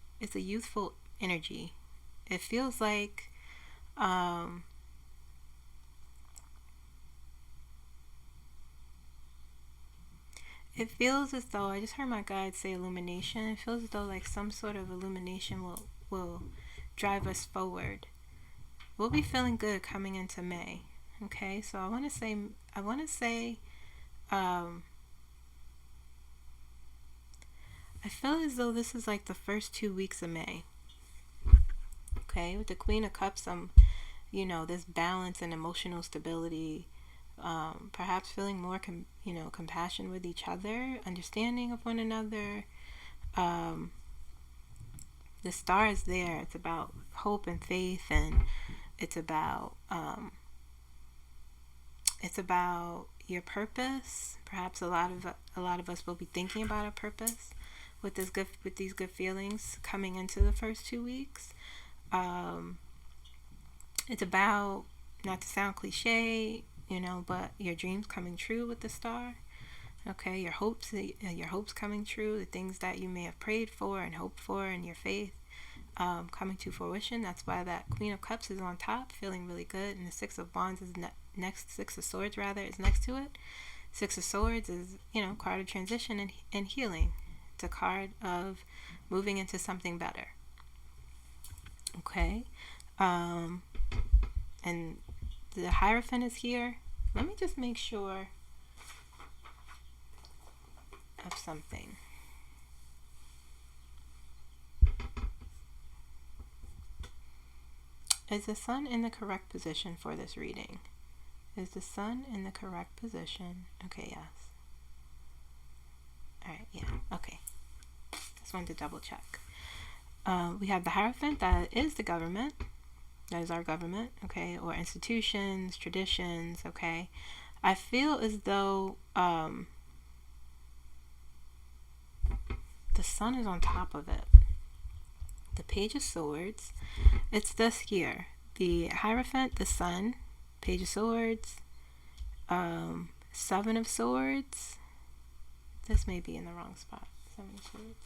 energy. It feels like it feels as though, I just heard my guide say illumination. It feels as though like some sort of illumination will drive us forward. We'll be feeling good coming into May. Okay, so I want to say I feel as though this is like the first 2 weeks of May. Okay, with the Queen of Cups, this balance and emotional stability. Perhaps feeling more compassion with each other, understanding of one another. The star is there. It's about hope and faith, and it's about your purpose. Perhaps a lot of us will be thinking about our purpose with these good feelings coming into the first 2 weeks. It's about, not to sound cliche, but your dreams coming true with the star. Okay, your hopes coming true, the things that you may have prayed for and hoped for, and your faith coming to fruition. That's why that Queen of Cups is on top, feeling really good, and the Six of Wands is next. Six of Swords rather is next to it. Six of Swords is card of transition and healing. It's a card of moving into something better. Okay, and the Hierophant is here. Let me just make sure of something. Is the sun in the correct position for this reading? Is the sun in the correct position? Okay, yes. Alright, yeah, okay. Just wanted to double check. We have the Hierophant, that is the government. That is our government, okay, or institutions, traditions, okay. I feel as though the sun is on top of it. The Page of Swords, it's this here. The Hierophant, the sun, Page of Swords, Seven of Swords. This may be in the wrong spot. Seven of Swords.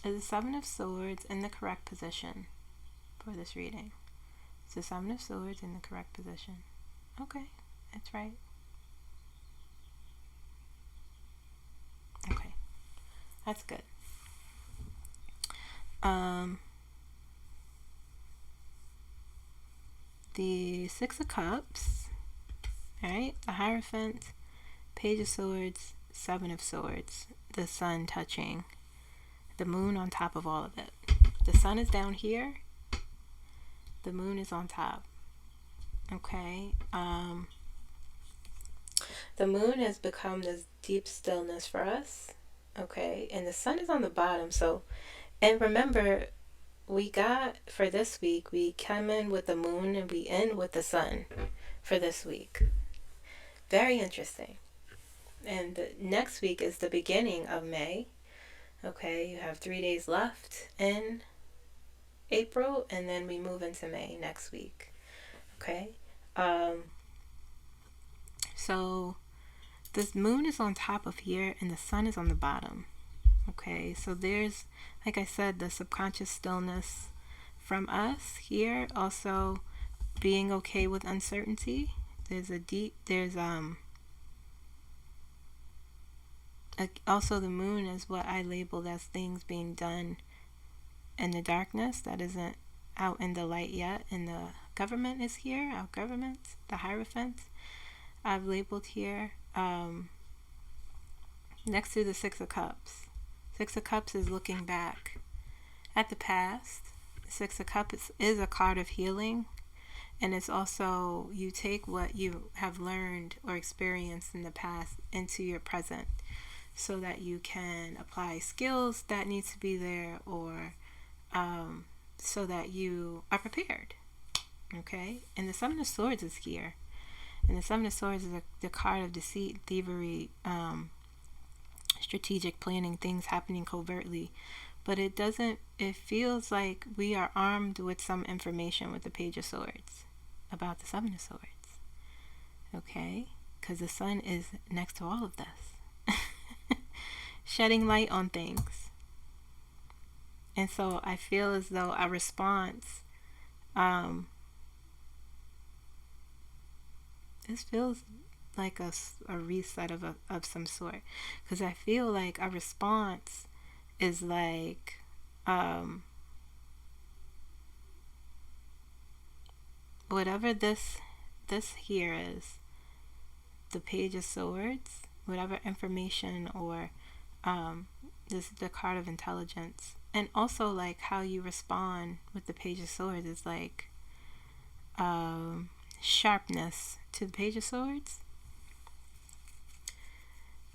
Is the Seven of Swords in the correct position for this reading? Is the Seven of Swords in the correct position? Okay, that's right. Okay, that's good. The Six of Cups, alright, the Hierophant, Page of Swords, Seven of Swords, the sun touching the moon on top of all of it. The sun is down here, the moon is on top. Okay, the moon has become this deep stillness for us. Okay, and the sun is on the bottom. So, and remember, we got, for this week, we come in with the moon and we end with the sun for this week. Very interesting. And next week is the beginning of May. Okay, you have 3 days left in April, and then we move into May next week. Okay, so this moon is on top of here and the sun is on the bottom. Okay, so there's, like I said, the subconscious stillness from us here. Also being okay with uncertainty. Also the moon is what I labeled as things being done in the darkness that isn't out in the light yet. And the government is here, our government, the Hierophant I've labeled here, next to the Six of Cups. Six of Cups is looking back at the past. Six of Cups is a card of healing. And it's also, you take what you have learned or experienced in the past into your present so that you can apply skills that need to be there, or so that you are prepared. Okay? And the Seven of Swords is here. And the Seven of Swords is the card of deceit, thievery, strategic planning, things happening covertly. But it feels like we are armed with some information with the Page of Swords about the Seven of Swords. Okay? Because the sun is next to all of this. Shedding light on things. And so I feel as though a response, this feels like a reset of some sort. Because I feel like a response is like, whatever this here is, the Page of Swords, whatever information, or this is the card of intelligence. And also like how you respond with the Page of Swords is like sharpness to the Page of Swords.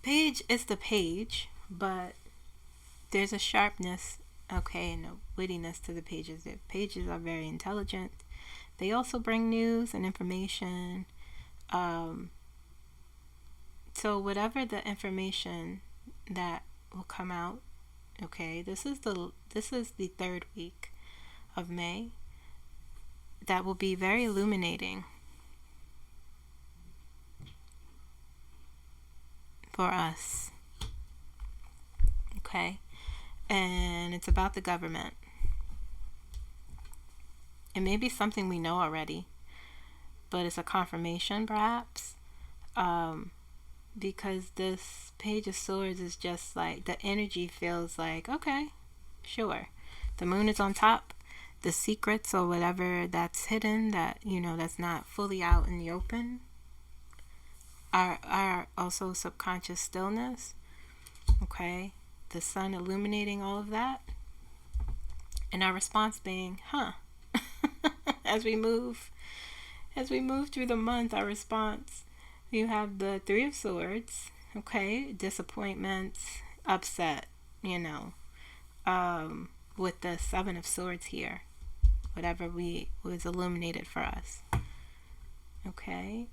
Page is the page, but there's a sharpness, okay, and a wittiness to the pages. The pages are very intelligent. They also bring news and information. So whatever the information that will come out, okay, this is the third week of May. That will be very illuminating for us. Okay? And it's about the government. It may be something we know already, but it's a confirmation perhaps, because this Page of Swords is just like, the energy feels like, okay, sure, the moon is on top. The secrets or whatever that's hidden, that, you know, that's not fully out in the open, are also subconscious stillness. Okay, the sun illuminating all of that, and our response being, as we move through the month, our response, you have the Three of Swords, okay, disappointments, upset, you know, with the Seven of Swords here, whatever was illuminated for us. Okay,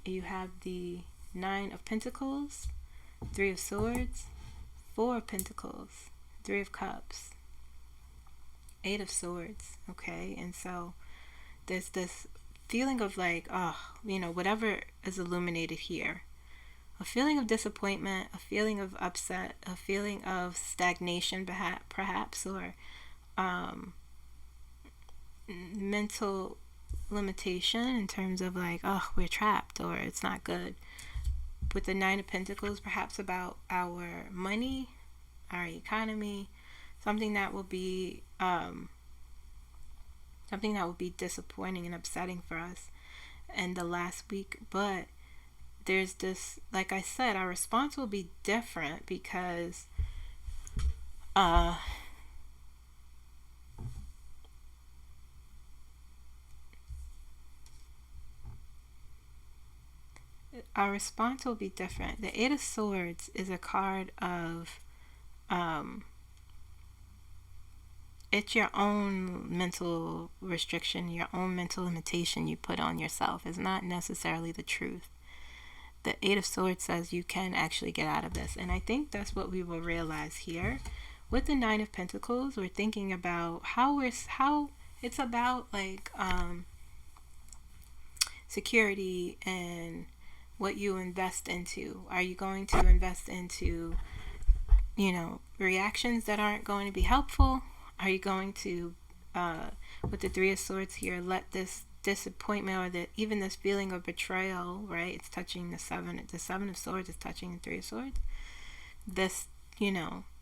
you have the Nine of Pentacles, Three of Swords, Four of Pentacles, Three of Cups, Eight of Swords. Okay, and so there's this feeling of like, whatever is illuminated here, a feeling of disappointment, a feeling of upset, a feeling of stagnation perhaps, or mental limitation in terms of like, we're trapped, or it's not good. With the Nine of Pentacles, perhaps about our money, our economy, something that will be disappointing and upsetting for us in the last week. But there's this, like I said, our response will be different because our response will be different. The Eight of Swords is a card of it's your own mental restriction, your own mental limitation you put on yourself. It's not necessarily the truth. The Eight of Swords says you can actually get out of this. And I think that's what we will realize here. With the Nine of Pentacles, we're thinking about how it's about like security and what you invest into. Are you going to invest into, reactions that aren't going to be helpful? Are you going to, with the Three of Swords here, let this disappointment or even this feeling of betrayal, right? It's touching the Seven of Swords is touching the Three of Swords. This,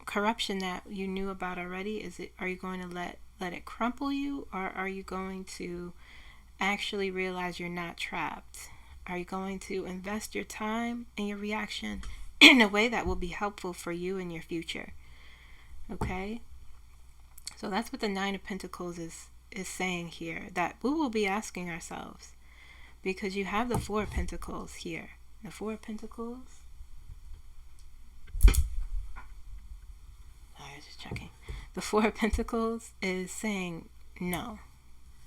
corruption that you knew about already, are you going to let it crumple you, or are you going to actually realize you're not trapped? Are you going to invest your time and your reaction in a way that will be helpful for you in your future. Okay? So that's what the Nine of Pentacles is saying here, that we will be asking ourselves, because you have the Four of Pentacles here. The Four of Pentacles. Sorry, just checking. The Four of Pentacles is saying no.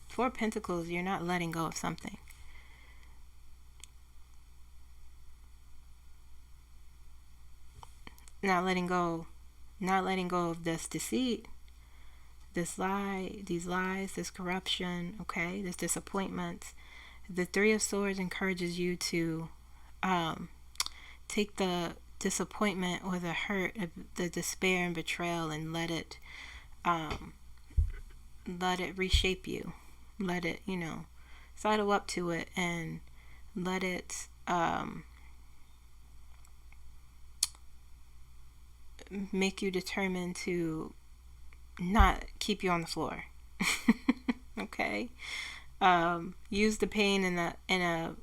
Four of Pentacles, you're not letting go of something. Not letting go of this deceit, this lie, these lies, this corruption, okay, this disappointment. The Three of Swords encourages you to take the disappointment or the hurt, the despair and betrayal, and let it reshape you. Let it, sidle up to it and let it make you determined to not keep you on the floor. Okay? Use the pain in a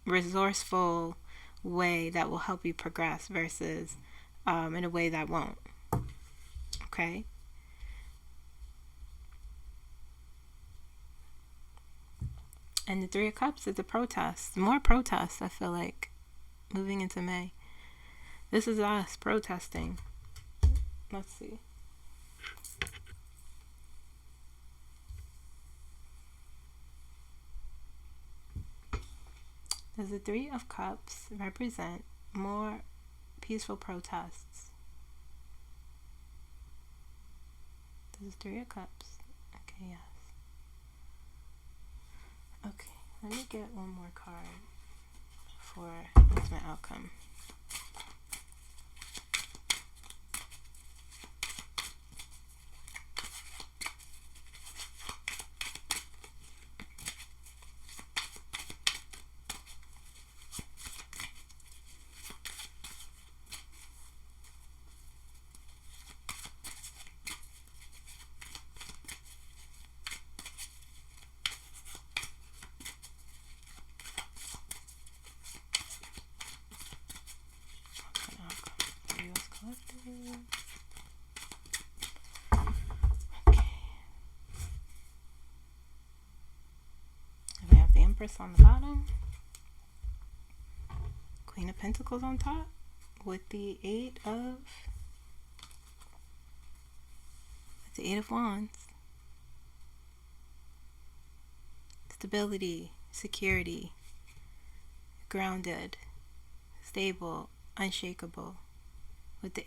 resourceful way that will help you progress versus in a way that won't. Okay? And the Three of Cups is a protest. More protests, I feel like, moving into May. This is us protesting. Let's see. Does the Three of Cups represent more peaceful protests? Does the Three of Cups? Okay, yes. Okay, let me get one more card for what's my outcome. Okay. We have the Empress on the bottom, Queen of Pentacles on top, with the Eight of Wands. Stability, security, grounded, stable, unshakable. With the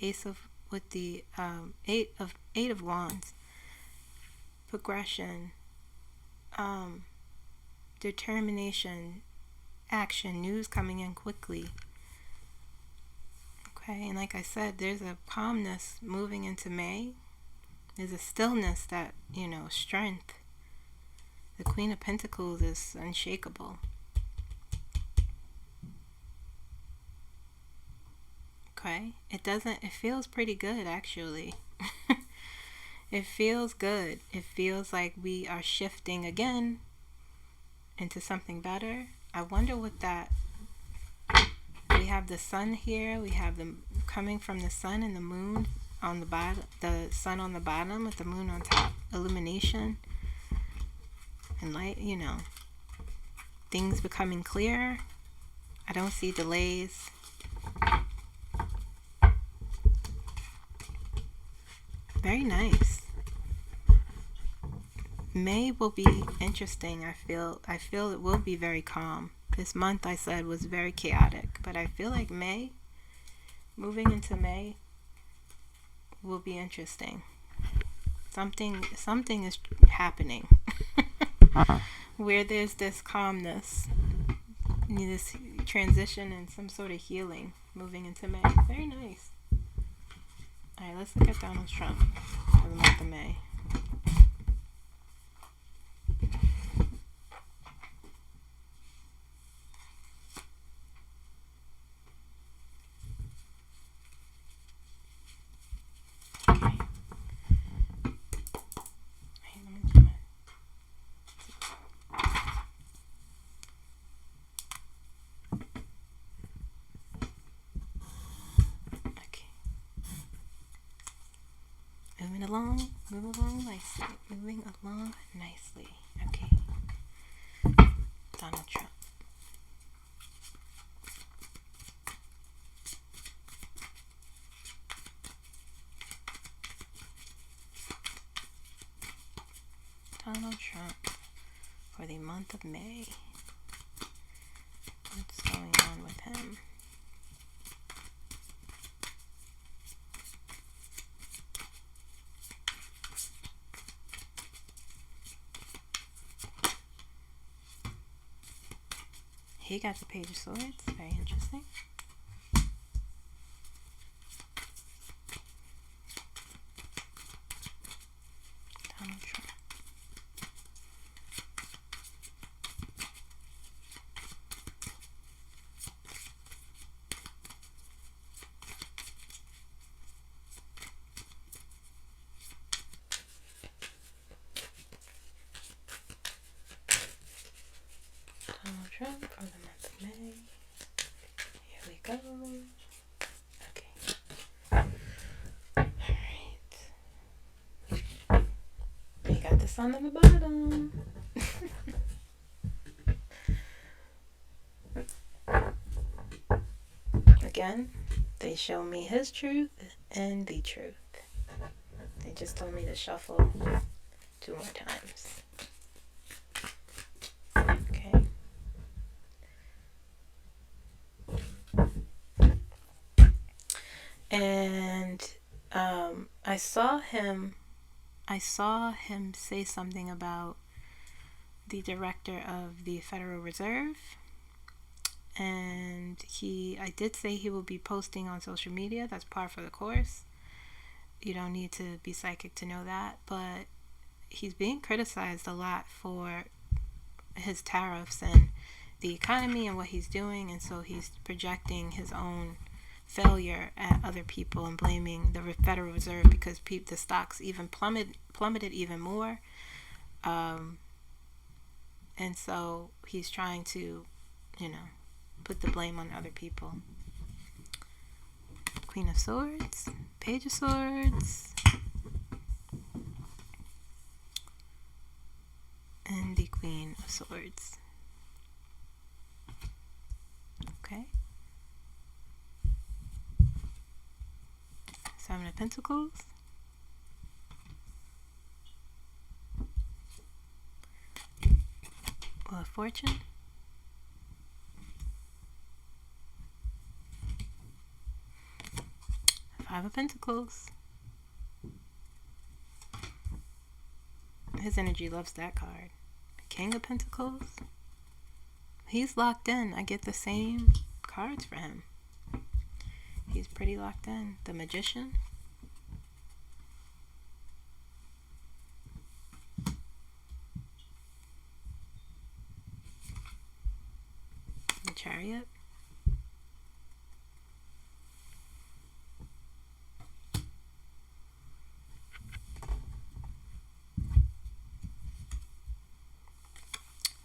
Eight of Wands, progression, determination, action, news coming in quickly. Okay, and like I said, there's a calmness moving into May. There's a stillness that, strength. The Queen of Pentacles is unshakable. Okay, it feels pretty good, actually. It feels good. It feels like we are shifting again into something better. I wonder what that, we have the sun here, we have them coming from the sun and the moon on the bottom, the sun on the bottom with the moon on top, illumination and light, things becoming clearer. I don't see delays. Very nice. May will be interesting. I feel it will be very calm. This month, I said, was very chaotic, but I feel like May, moving into May, will be interesting. Something is happening where there's this calmness, this transition and some sort of healing moving into May. Very nice. All right, let's look at Donald Trump for the month of May. Moving along nicely. Okay. Donald Trump. Donald Trump for the month of May. What's going on with him? He got the Page of Swords. Very interesting. Donald Trump. Donald Trump for the month of May. Here we go. Okay. Alright. We got the sun on the bottom. Again, they show me his truth and the truth. They just told me to shuffle 2 more times. Okay. And I saw him say something about the director of the Federal Reserve, and I did say he will be posting on social media. That's par for the course. You don't need to be psychic to know that, but he's being criticized a lot for his tariffs and the economy and what he's doing, and so he's projecting his own failure at other people and blaming the Federal Reserve because the stocks even plummeted even more, and so he's trying to, put the blame on other people. Queen of Swords, Page of Swords, and the Queen of Swords. Okay. 7 of Pentacles. Wheel of Fortune. Five of Pentacles. His energy loves that card. King of Pentacles. He's locked in. I get the same cards for him. He's pretty locked in. The Magician. The Chariot.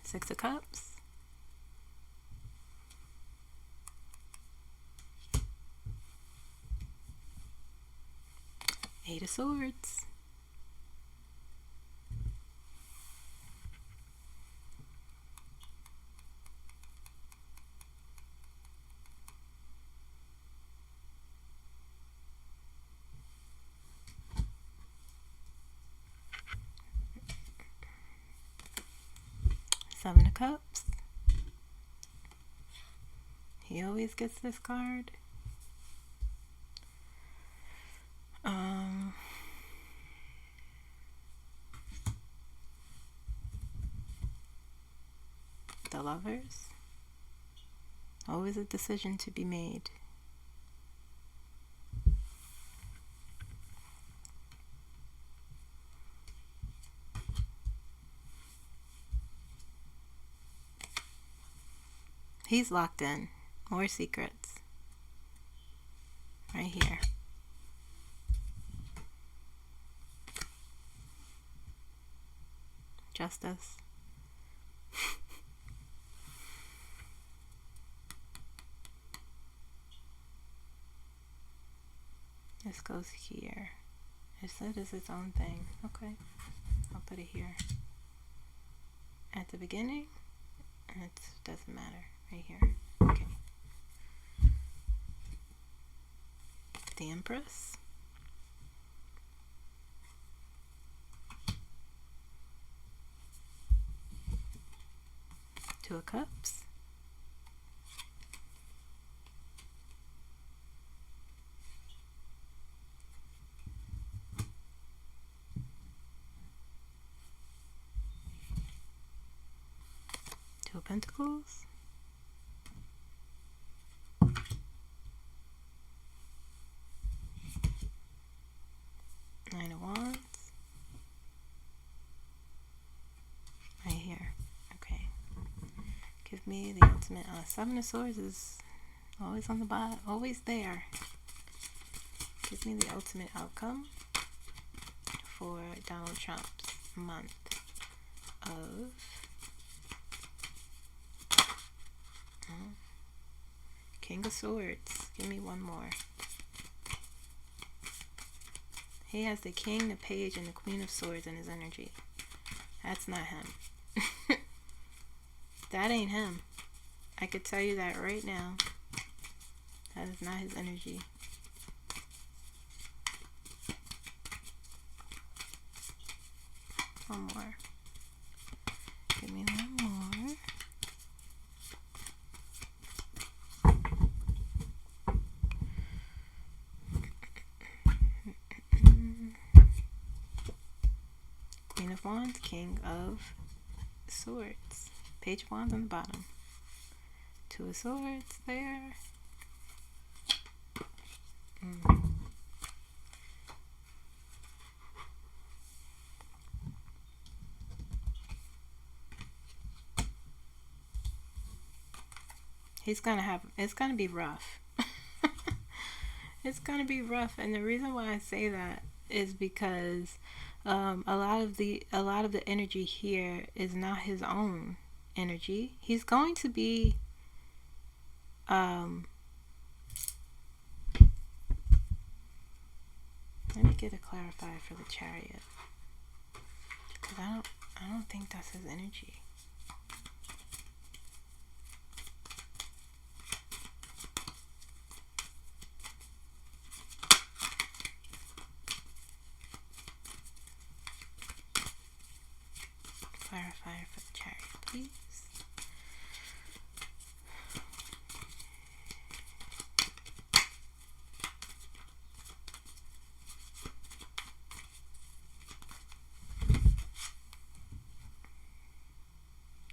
Six of Cups. Eight of Swords. Seven of Cups. He always gets this card. The Lovers. Always a decision to be made. He's locked in. More secrets. Right here. Justice. This goes here. It said it's its own thing. Okay. I'll put it here. At the beginning. And it doesn't matter. Right here. Okay. The Empress. Two of Cups. Two of Pentacles. Nine of Wands. Right here. Okay. Give me the ultimate. Seven of Swords is always on the bottom, always there. Give me the ultimate outcome for Donald Trump's month of King of Swords. Give me one more. He has the King, the Page, and the Queen of Swords in his energy. That's not him. That ain't him. I could tell you that right now. That is not his energy. One more. Give me one more. Queen of Wands, King of Swords. Page of Wands on the bottom. Two of Swords there. He's gonna have, it's gonna be rough. It's gonna be rough, and the reason why I say that is because a lot of the energy here is not his own energy. He's going to be let me get a clarifier for the Chariot, because I don't think that's his energy. Clarifier for the Chariot, please.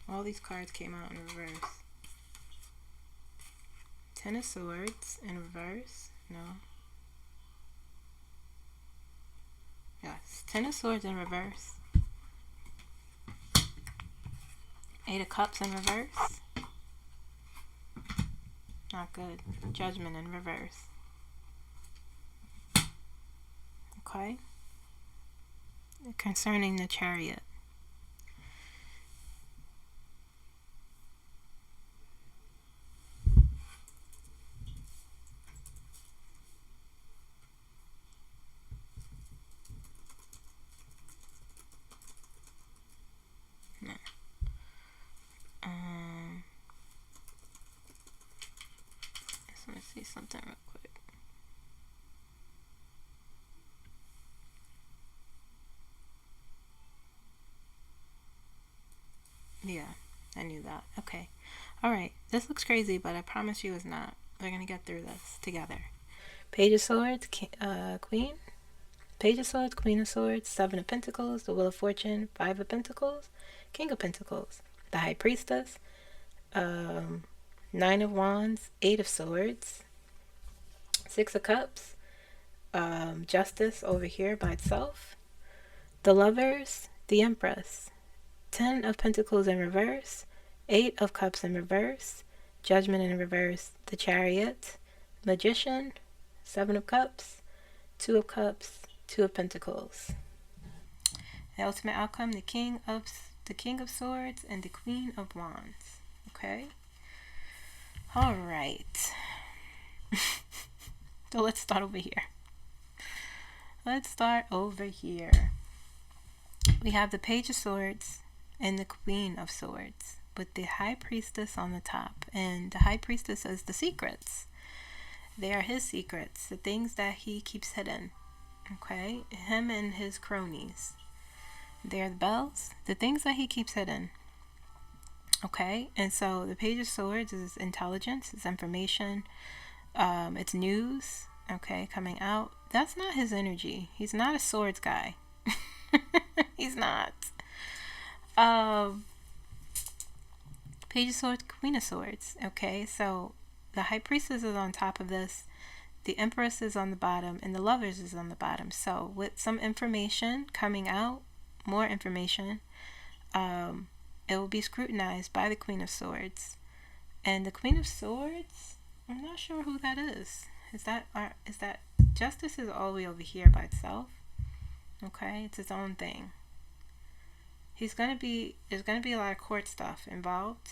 All these cards came out in reverse. Ten of Swords in reverse. No. Yes. Ten of Swords in reverse. Eight of Cups in reverse. Not good. Judgment in reverse. Okay. Concerning the Chariot. Let me see something real quick. Yeah, I knew that. Okay. Alright, this looks crazy, but I promise you it's not. We're going to get through this together. Page of Swords, Queen. Page of Swords, Queen of Swords, Seven of Pentacles, the Wheel of Fortune, Five of Pentacles, King of Pentacles, the High Priestess, Nine of Wands, Eight of Swords, Six of Cups, Justice over here by itself, the Lovers, the Empress, Ten of Pentacles in reverse, Eight of Cups in reverse, Judgment in reverse, the Chariot, Magician, Seven of Cups, Two of Cups, Two of Pentacles. The ultimate outcome, the King of Swords and the Queen of Wands. Okay. All right. So let's start over here. let's start over here. We have the Page of Swords and the Queen of Swords with the High Priestess on the top. And the High Priestess is the secrets. They are his secrets, the things that he keeps hidden. Okay? Him and his cronies. They're the bells, the things that he keeps hidden. Okay? And so the Page of Swords is intelligence, it's information, it's news, okay, coming out. That's not his energy. He's not a swords guy. He's not. Page of Swords, Queen of Swords. Okay, so the High Priestess is on top of this, the Empress is on the bottom, and the Lovers is on the bottom. So with some information coming out, more information, it will be scrutinized by the Queen of Swords. And the Queen of Swords, I'm not sure who that is. Is that Justice is all the way over here by itself? Okay, it's its own thing. There's gonna be a lot of court stuff involved.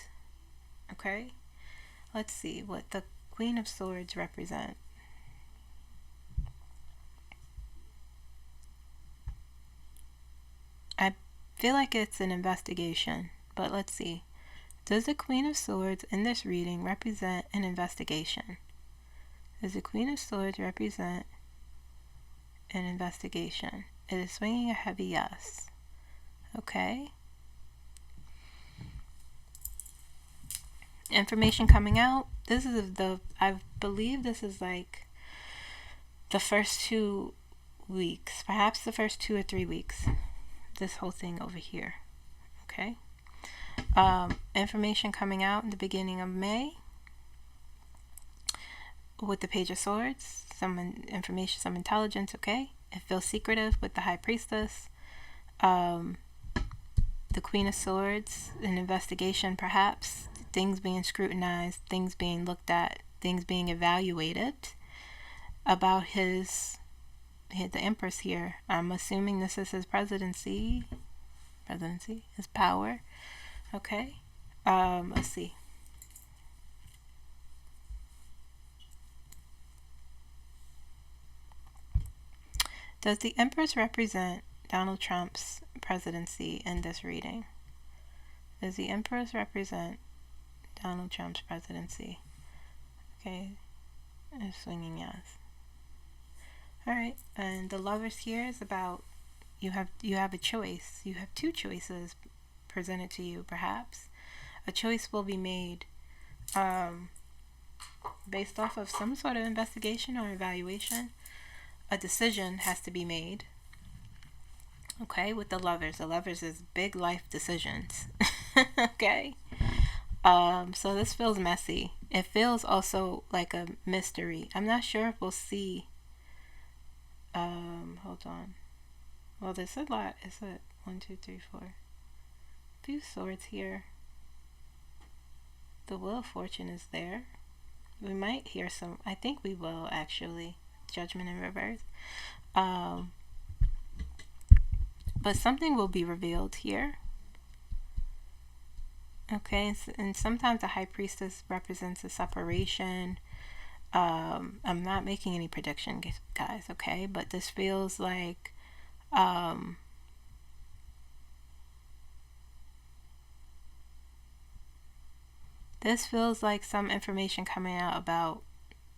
Okay, let's see what the Queen of Swords represent. I feel like it's an investigation, but let's see. Does the Queen of Swords in this reading represent an investigation? Does the Queen of Swords represent an investigation? It is swinging a heavy yes. Okay. Information coming out. This is I believe this is like the first 2 weeks, perhaps the first 2 or 3 weeks. This whole thing over here. Okay. Information coming out in the beginning of May with the Page of Swords. Some information, some intelligence. Okay. It feels secretive with the High Priestess. The Queen of Swords, an investigation perhaps, things being scrutinized, things being looked at, things being evaluated about the Empress here. I'm assuming this is his presidency, his power. Okay, let's see. Does the Empress represent Donald Trump's presidency in this reading? Does the Empress represent Donald Trump's presidency? Okay, I'm swinging yes. Alright, and the Lovers here is about you have a choice. You have 2 choices presented to you, perhaps. A choice will be made based off of some sort of investigation or evaluation. A decision has to be made. Okay, with the Lovers. The Lovers is big life decisions. Okay. So this feels messy. It feels also like a mystery. I'm not sure if we'll see. Hold on. Well, there's a lot. Is it 1, 2, 3, 4? A few swords here. The Wheel of Fortune is there. We might hear some. I think we will actually. Judgment in reverse. But something will be revealed here. Okay, and sometimes the High Priestess represents a separation. I'm not making any prediction, guys, okay? But this feels like some information coming out about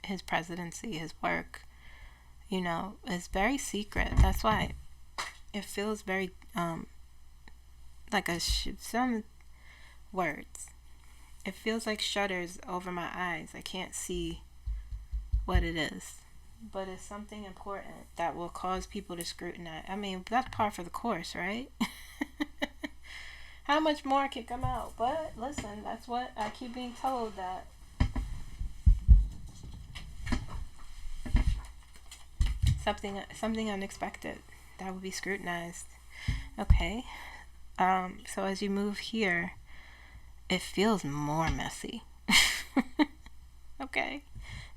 his presidency, his work. You know, it's very secret. That's why it feels very like some words. It feels like shutters over my eyes. I can't see what it is, but it's something important that will cause people to scrutinize. I mean, that's par for the course, right? How much more can come out? But listen, that's what I keep being told, that something unexpected that will be scrutinized. Okay. So as you move here, it feels more messy. Okay.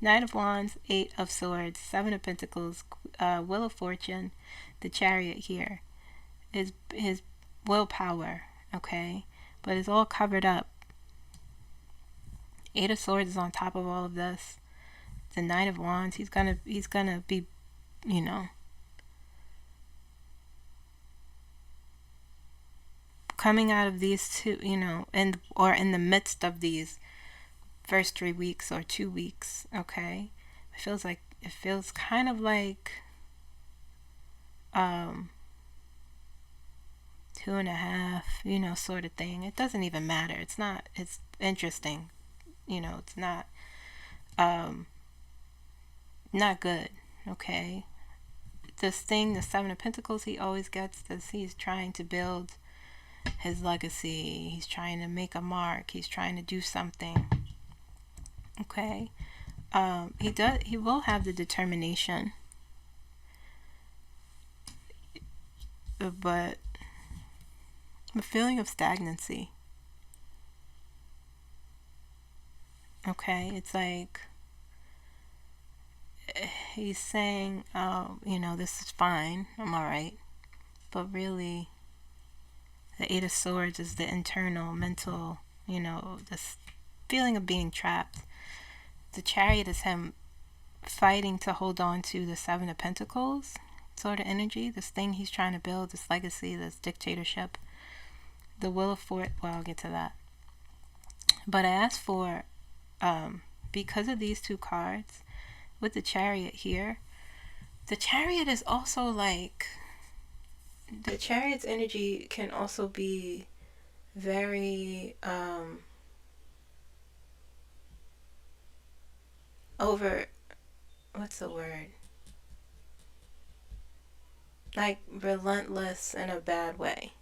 Knight of Wands, 8 of Swords, 7 of Pentacles, Wheel of Fortune, the Chariot here. His willpower, okay? But it's all covered up. 8 of Swords is on top of all of this. The Knight of Wands, he's gonna be, you know, coming out of these two, or in the midst of these first 3 weeks or 2 weeks, okay, it feels kind of like 2.5, sort of thing. It doesn't even matter. It's interesting. It's not good, okay? This thing, the Seven of Pentacles, he always gets this. He's trying to build his legacy. He's trying to make a mark. He's trying to do something, okay? He will have the determination, but a feeling of stagnancy, okay? It's like he's saying, oh, this is fine, I'm all right, but really the Eight of Swords is the internal mental, this feeling of being trapped. The Chariot is him fighting to hold on to the Seven of Pentacles sort of energy, this thing he's trying to build, this legacy, this dictatorship. The Wheel of Fortune, well, I'll get to that. But I asked for, because of these two cards, with the Chariot here, the Chariot is also like, the Chariot's energy can also be very, what's the word? Like relentless in a bad way.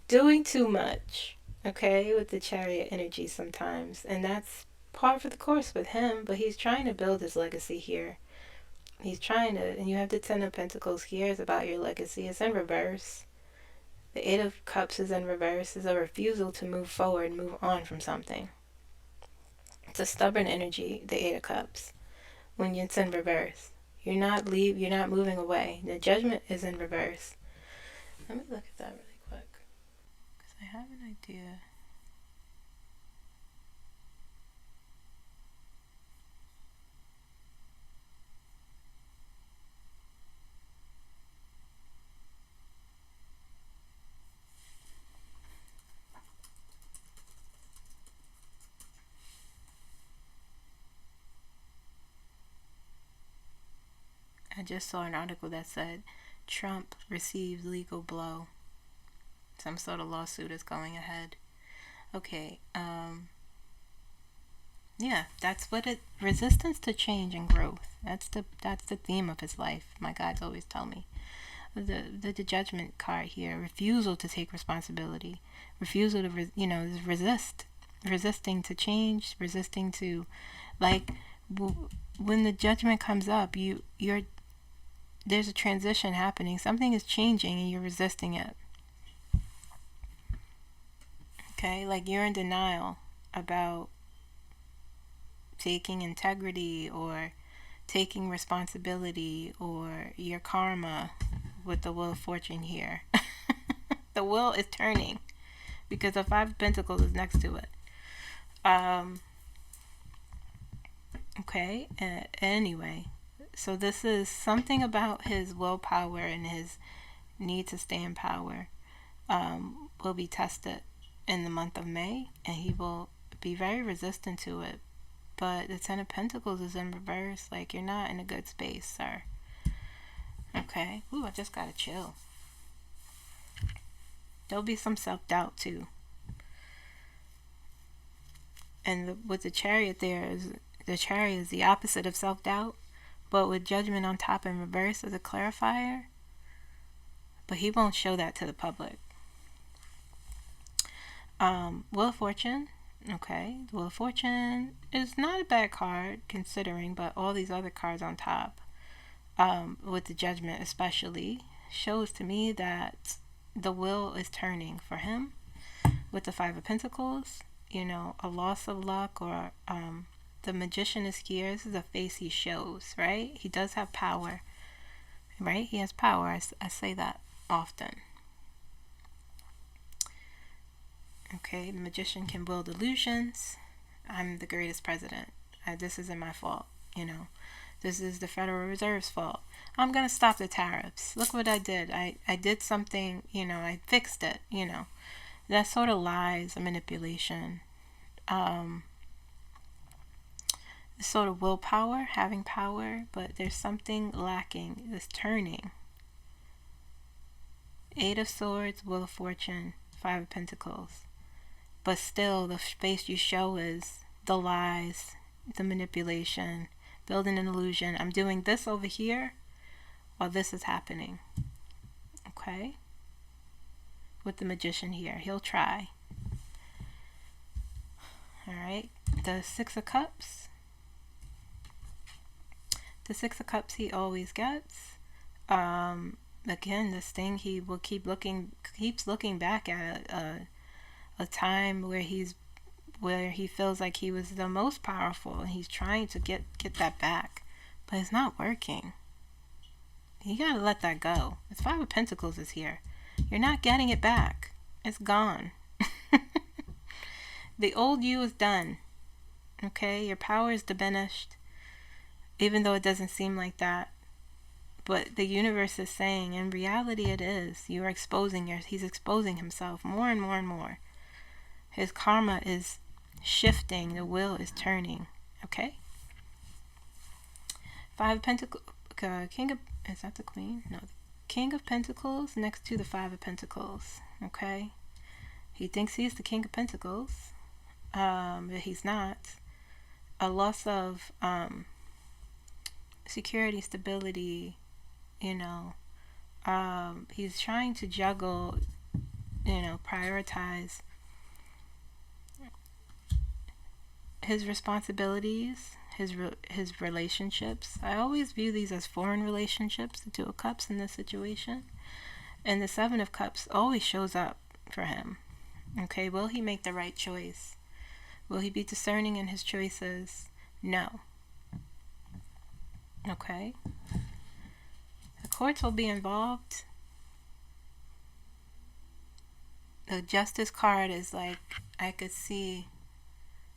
Doing too much, okay, with the Chariot energy sometimes. And that's par for the course with him, but he's trying to build his legacy here. He's trying to, and you have the Ten of Pentacles here. It's about your legacy. It's in reverse. The Eight of Cups is in reverse. It's a refusal to move forward, move on from something. It's a stubborn energy, the Eight of Cups, when it's in reverse. You're not moving away. The Judgment is in reverse. Let me look at that really quick, because I have an idea. I just saw an article that said Trump received legal blow. Some sort of lawsuit is going ahead. Okay, yeah, that's what resistance to change and growth. That's the theme of his life. My guides always tell me. The Judgment card here, refusal to take responsibility, refusal to resisting to change, resisting to, like, when the Judgment comes up, there's a transition happening. Something is changing and you're resisting it. Okay, like you're in denial about taking integrity or taking responsibility or your karma with the Wheel of Fortune here. The wheel is turning because the Five of Pentacles is next to it. Okay, anyway, so this is something about his willpower and his need to stay in power will be tested in the month of May, and he will be very resistant to it. But the Ten of Pentacles is in reverse. Like, you're not in a good space, sir. Okay. Ooh, I just gotta chill. There'll be some self-doubt too. And with the Chariot the Chariot is the opposite of self-doubt, but with Judgment on top in reverse as a clarifier. But he won't show that to the public. Wheel of Fortune. Okay, the Wheel of Fortune is not a bad card considering, but all these other cards on top, with the Judgment especially, shows to me that the wheel is turning for him. With the Five of Pentacles, a loss of luck, or the Magician is here. This is a face he shows, right? He does have power, right? He has power. I say that often. Okay, the Magician can build illusions. I'm the greatest president. This isn't my fault, This is the Federal Reserve's fault. I'm going to stop the tariffs. Look what I did. I did something, I fixed it, That sort of lies, a manipulation. Sort of willpower, having power, but there's something lacking, this turning. Eight of Swords, Wheel of Fortune, Five of Pentacles. But still, the face you show is the lies, the manipulation, building an illusion. I'm doing this over here while this is happening. Okay? With the Magician here. He'll try. Alright. The Six of Cups. The Six of Cups he always gets. Again, this thing he will keeps looking back at a time where he feels like he was the most powerful, and he's trying to get that back, but it's not working. You gotta let that go. It's Five of Pentacles is here. You're not getting it back. It's gone. The old you is done. Okay, your power is diminished, even though it doesn't seem like that. But the universe is saying, in reality it is. He's exposing himself more and more and more. His karma is shifting. The wheel is turning. Okay? Five of Pentacles. Is that the Queen? No. King of Pentacles next to the Five of Pentacles. Okay? He thinks he's the King of Pentacles. But he's not. A loss of security, stability. He's trying to juggle, prioritize his responsibilities, his relationships. I always view these as foreign relationships, the Two of Cups in this situation. And the Seven of Cups always shows up for him. Okay, will he make the right choice? Will he be discerning in his choices? No. Okay. The courts will be involved. The Justice card is like, I could see,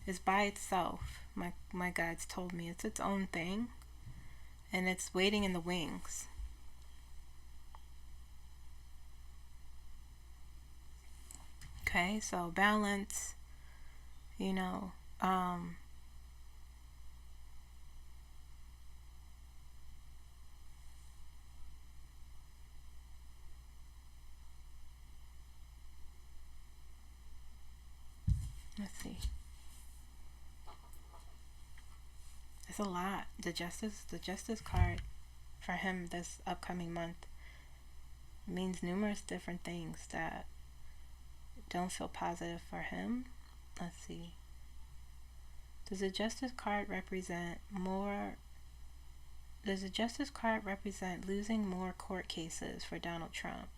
is by itself. My guides told me it's its own thing, and it's waiting in the wings. Okay, so balance, let's see. It's a lot. The Justice card for him this upcoming month means numerous different things that don't feel positive for him. Let's see. Does the Justice card represent losing more court cases for Donald Trump?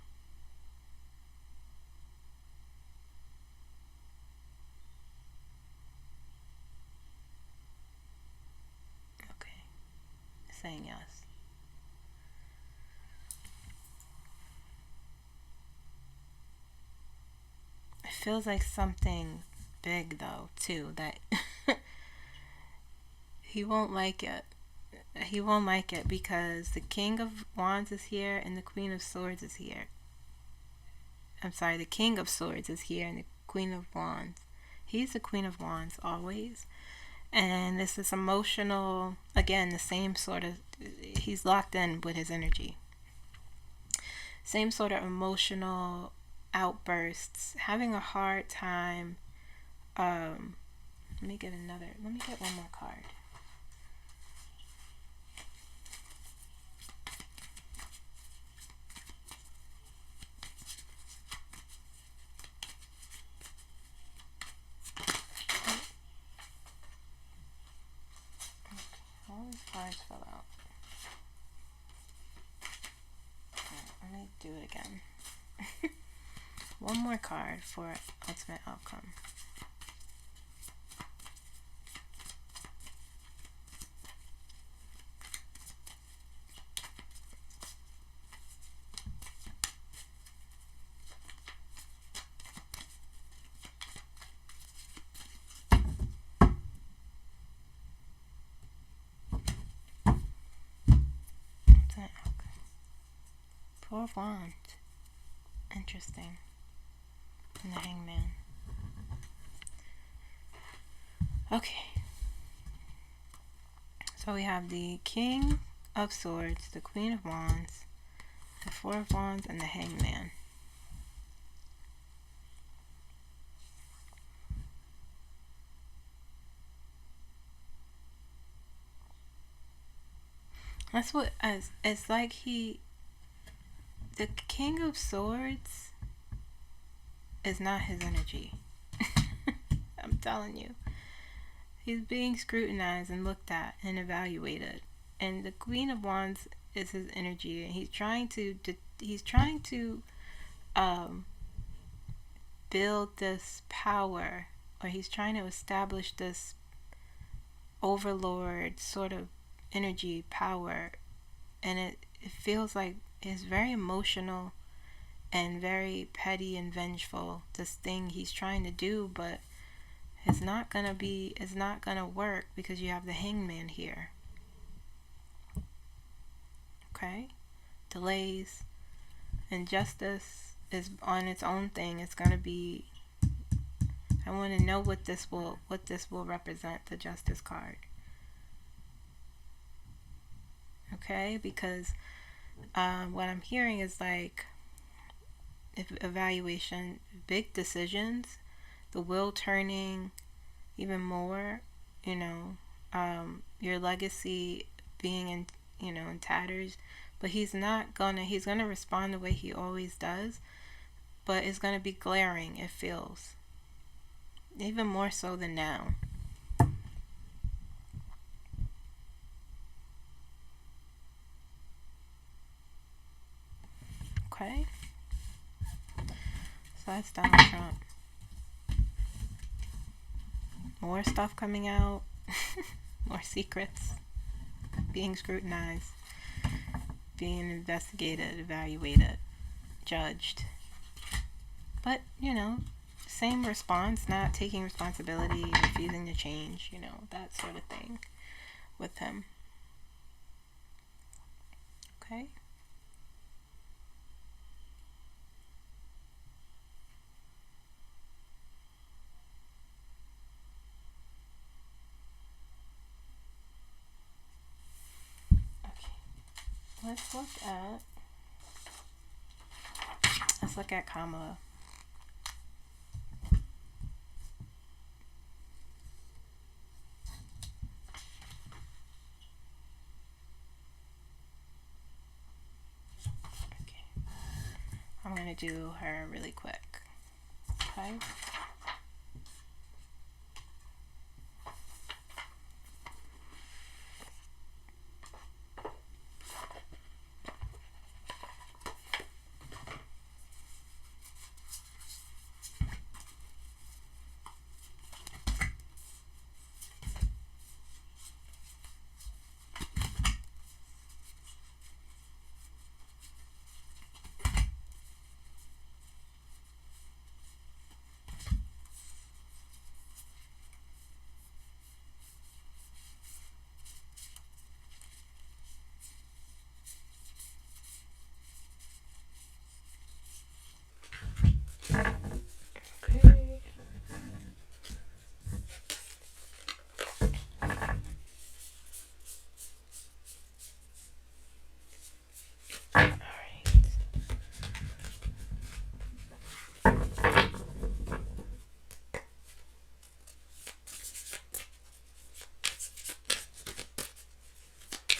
Saying yes. It feels like something big though too, that he won't like it. He won't like it because the King of Wands is here and the Queen of Swords is here. I'm sorry, the King of Swords is here and the Queen of Wands. He's the Queen of Wands always. And this is emotional, again, the same sort of, he's locked in with his energy. Same sort of emotional outbursts, having a hard time. Let me get one more card. All these cards fell out. Let me do it again. One more card for ultimate outcome. Four of Wands. Interesting. And the Hangman. Okay. So we have the King of Swords, the Queen of Wands, the Four of Wands, and the Hangman. That's what, as it's like the King of Swords is not his energy. I'm telling you. He's being scrutinized and looked at and evaluated. And the Queen of Wands is his energy, and he's trying to build this power, or he's trying to establish this overlord sort of energy power, and it feels like it's very emotional and very petty and vengeful, this thing he's trying to do, but it's not gonna work because you have the Hangman here. Okay? Delays. Injustice is on its own thing. It's gonna be, I want to know what this will represent, the Justice card. Okay? Because what I'm hearing is like evaluation, big decisions, the wheel turning even more, your legacy being in tatters, but he's gonna respond the way he always does, but it's gonna be glaring, it feels, even more so than now. Okay, so that's Donald Trump. More stuff coming out, more secrets, being scrutinized, being investigated, evaluated, judged. But, same response, not taking responsibility, refusing to change, that sort of thing with him. Okay? Let's look at Kamala. Okay. I'm going to do her really quick. Okay.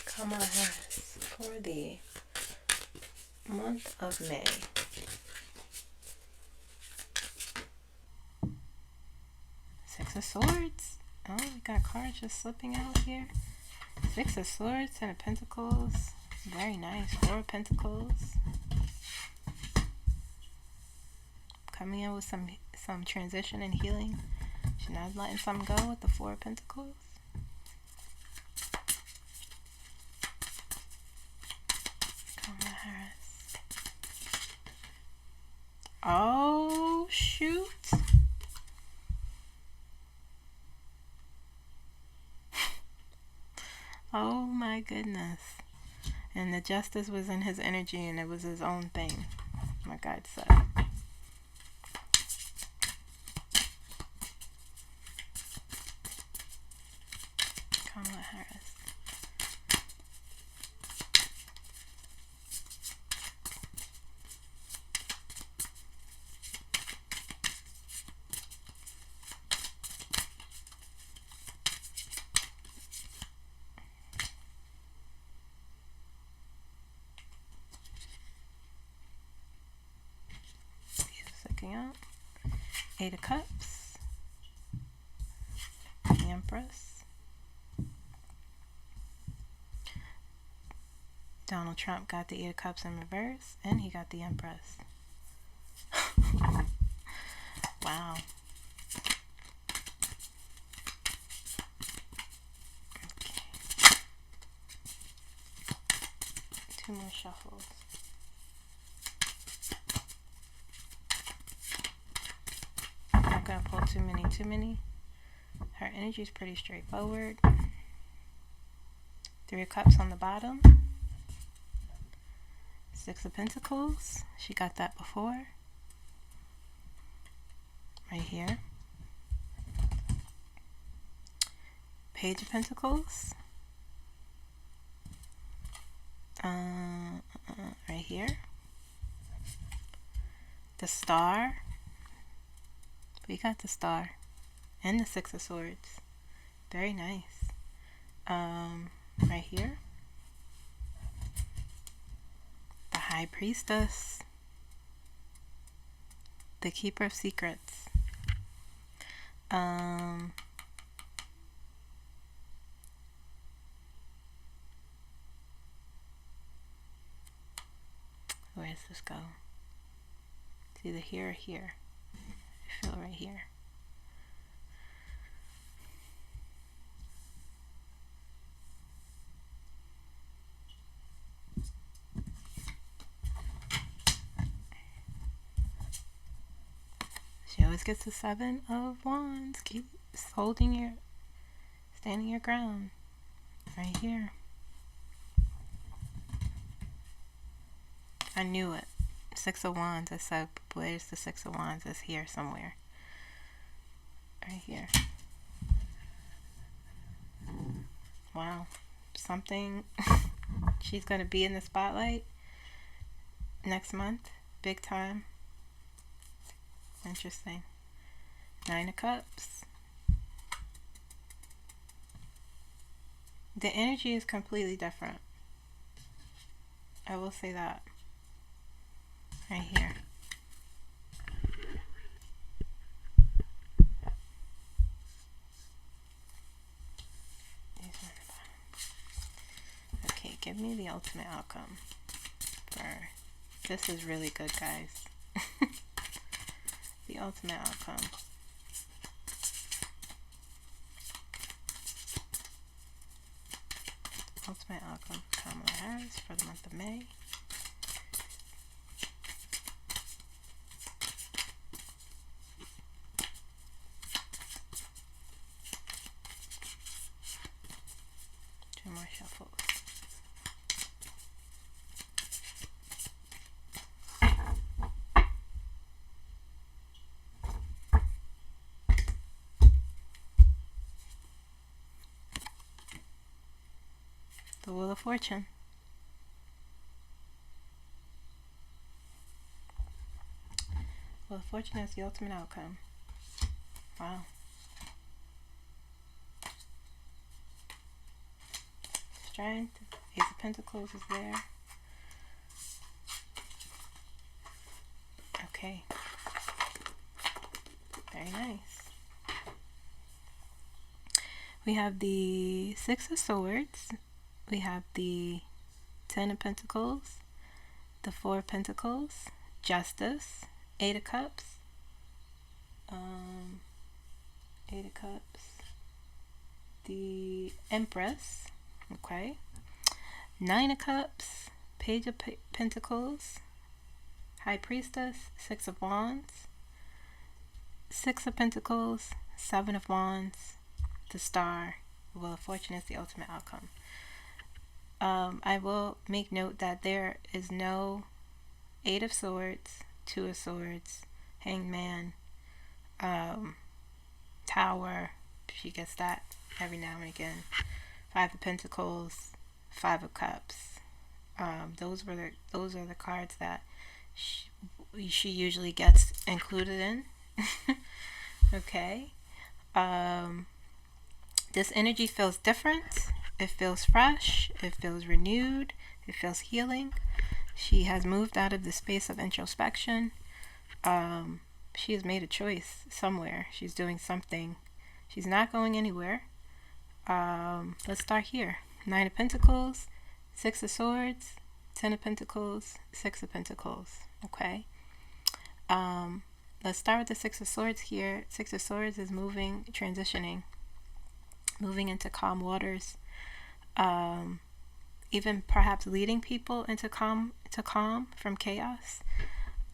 Kamala Harris for the month of May. Six of Swords. Oh, we got cards just slipping out here. Six of Swords, Ten of Pentacles. Very nice. Four of Pentacles. Coming in with some transition and healing. She's not letting some go with the Four of Pentacles. Kamala Harris. Oh, shoot. Oh my goodness. And the justice was in his energy, and it was his own thing. My God said. Kamala Harris. Out. 8 of Cups, the Empress. Donald Trump got the 8 of Cups in reverse, and he got the Empress. Wow. Okay. 2 more shuffles. Gonna pull too many. Her energy is pretty straightforward. 3 of Cups on the bottom. 6 of Pentacles. She got that before. Right here. Page of Pentacles. Right here. The Star. We got the Star and the 6 of Swords. Very nice. Right here. The High Priestess. The Keeper of Secrets. Where does this go? It's either here or here. I feel right here. She always gets the 7 of Wands. Keep standing your ground. Right here. I knew it. 6 of Wands. I said, where's the 6 of Wands? It's here somewhere. Right here. Wow. Something. She's going to be in the spotlight next month. Big time. Interesting. 9 of Cups. The energy is completely different. I will say that. Right here. Okay, give me the ultimate outcome. This is really good, guys. The ultimate outcome. Ultimate outcome for Kamala Harris for the month of May. Two more shuffles. The Wheel of Fortune. Wheel of Fortune is the ultimate outcome. Wow. Strength. Ace of Pentacles is there. Okay. Very nice. We have the 6 of Swords. We have the 10 of Pentacles, the 4 of Pentacles, Justice, 8 of Cups, 8 of Cups, the Empress, okay, 9 of Cups, Page of Pentacles, High Priestess, 6 of Wands, 6 of Pentacles, 7 of Wands, the Star. Wheel of Fortune is the ultimate outcome. I will make note that there is no Eight of Swords, Two of Swords, Hangman, Tower. She gets that every now and again. Five of Pentacles, Five of Cups. Those are the cards that she usually gets included in. Okay. This energy feels different. It feels fresh. It feels renewed. It feels healing. She has moved out of the space of introspection. She has made a choice somewhere. She's doing something. She's not going anywhere. Let's start here. Nine of Pentacles, Six of Swords, Ten of Pentacles, Six of Pentacles. Okay. Let's start with the Six of Swords here. Six of Swords is moving, transitioning, moving into calm waters. Even perhaps leading people into calm from chaos.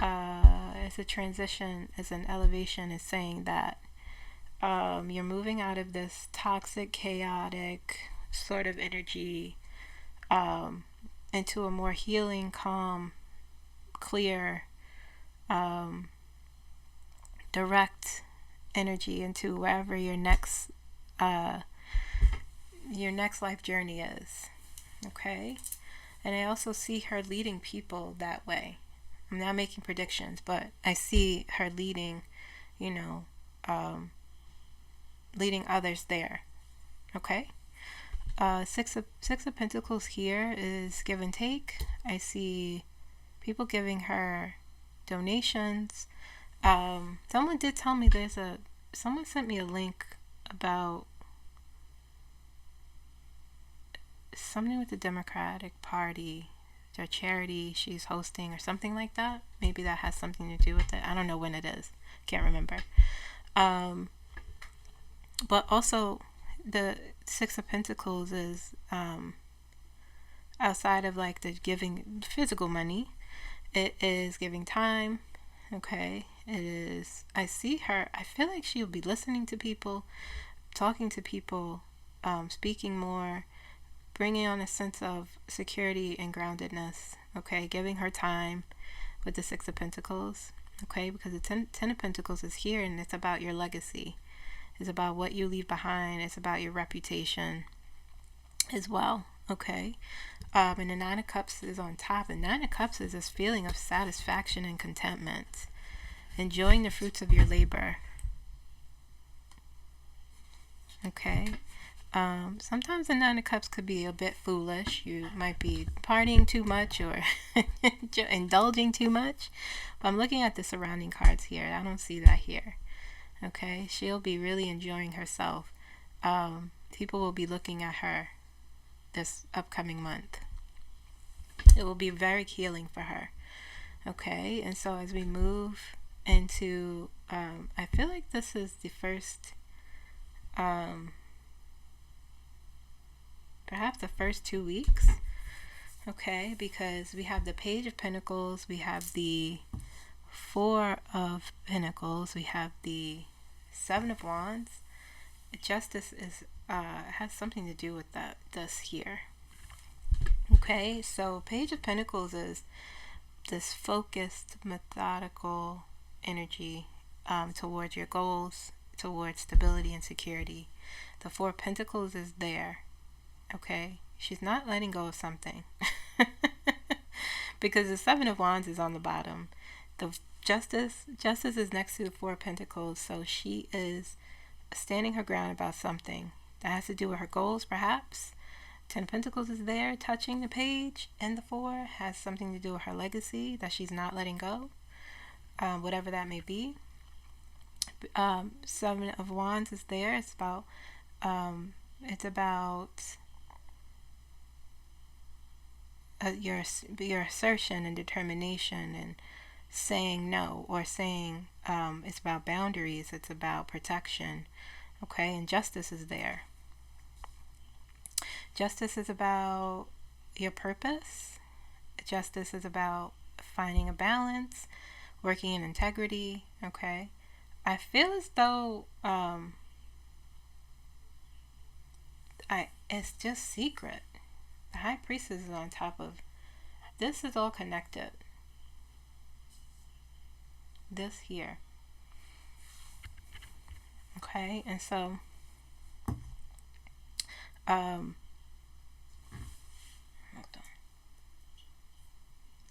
It's a transition, it's an elevation. It's saying that you're moving out of this toxic, chaotic sort of energy into a more healing, calm, clear, direct energy, into wherever your next life journey is. Okay. And I also see her leading people that way. I'm not making predictions, but I see her leading, leading others there. Okay. Six of Pentacles here is give and take. I see people giving her donations. Someone did tell me someone sent me a link about something with the Democratic Party, their charity she's hosting or something like that. Maybe that has something to do with it. I don't know when it is. Can't remember. But also the Six of Pentacles is outside of like the giving physical money. It is giving time. Okay. It is, I see her, I feel like she'll be listening to people, talking to people, speaking more, bringing on a sense of security and groundedness. Okay, giving her time with the Six of Pentacles. Okay, because the Ten of Pentacles is here, and it's about your legacy. It's about what you leave behind. It's about your reputation as well. Okay, and the Nine of Cups is on top. And Nine of Cups is this feeling of satisfaction and contentment, enjoying the fruits of your labor. Okay. Sometimes the Nine of Cups could be a bit foolish. You might be partying too much or indulging too much. But I'm looking at the surrounding cards here. I don't see that here. Okay, she'll be really enjoying herself. People will be looking at her this upcoming month. It will be very healing for her. Okay, and so as we move into, I feel like this is the first, perhaps the first 2 weeks. Okay, because we have the Page of Pentacles, we have the Four of Pentacles, we have the Seven of Wands. Justice is has something to do with this here. Okay, so Page of Pentacles is this focused, methodical energy towards your goals, towards stability and security. The Four of Pentacles is there. Okay, she's not letting go of something. Because the Seven of Wands is on the bottom. The Justice is next to the Four of Pentacles, so she is standing her ground about something that has to do with her goals, perhaps. Ten of Pentacles is there touching the page, and the Four has something to do with her legacy that she's not letting go, whatever that may be. Seven of Wands is there. It's about your assertion and determination and saying no, or saying it's about boundaries, it's about protection. Okay, and Justice is there. Justice is about your purpose. Justice is about finding a balance, working in integrity. Okay, I feel as though it's just secret. The High Priestess is on top of, this is all connected. This here. Okay, and so, hold on.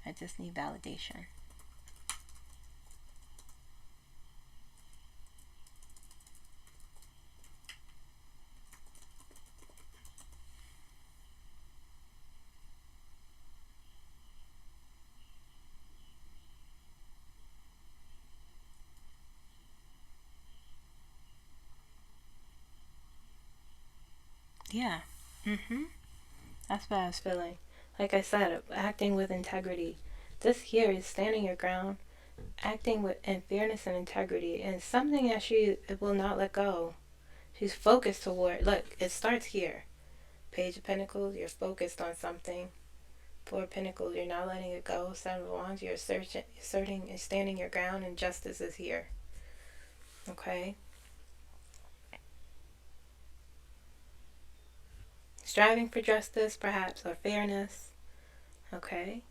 I just need validation. Yeah. That's what I was feeling. Like I said, acting with integrity. This here is standing your ground, acting with in fairness and integrity, and something that she will not let go. She's focused toward. Look, it starts here. Page of Pentacles, you're focused on something. Four of Pentacles, you're not letting it go. Seven of Wands, you're asserting and standing your ground, and justice is here. Okay? Striving for justice, perhaps, or fairness. Okay?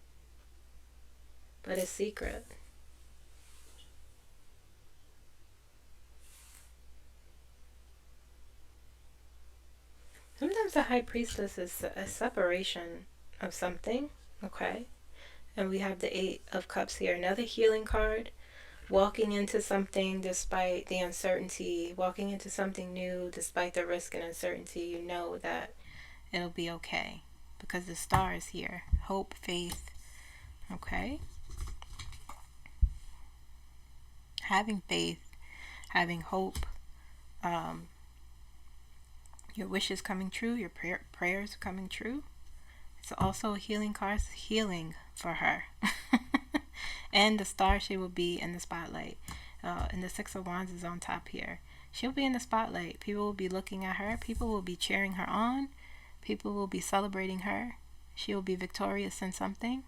But it's secret. Sometimes the High Priestess is a separation of something. Okay? And we have the Eight of Cups here. Another healing card. Walking into something despite the uncertainty. Walking into something new despite the risk and uncertainty. You know that it'll be okay. Because the star is here. Hope, faith. Okay? Having faith. Having hope. Your wishes coming true. Your prayers coming true. It's also a healing card. It's healing for her. And the star, she will be in the spotlight. And the Six of Wands is on top here. She'll be in the spotlight. People will be looking at her. People will be cheering her on. People will be celebrating her. She will be victorious in something.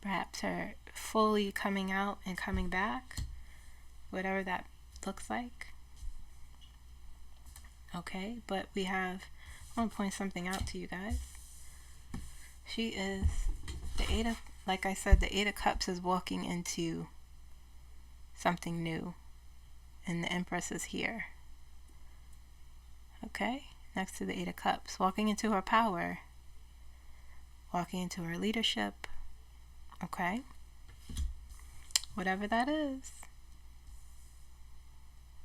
Perhaps her fully coming out and coming back. Whatever that looks like. Okay, but we have, I want to point something out to you guys. She is the Eight of, like I said, the Eight of Cups is walking into something new. And the Empress is here. Okay, next to the Eight of Cups. Walking into her power. Walking into her leadership. Okay. Whatever that is.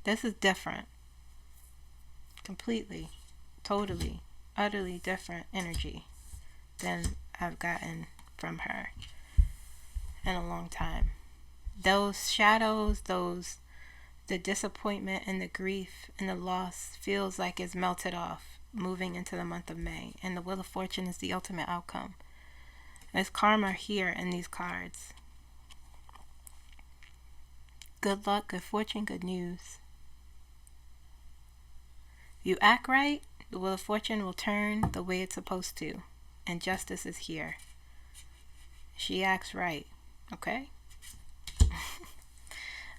This is different. Completely, totally, utterly different energy than I've gotten from her in a long time. Those shadows, the disappointment and the grief and the loss feels like it's melted off moving into the month of May. And the Wheel of Fortune is the ultimate outcome. There's karma here in these cards. Good luck, good fortune, good news. You act right, the Wheel of Fortune will turn the way it's supposed to. And justice is here. She acts right. Okay?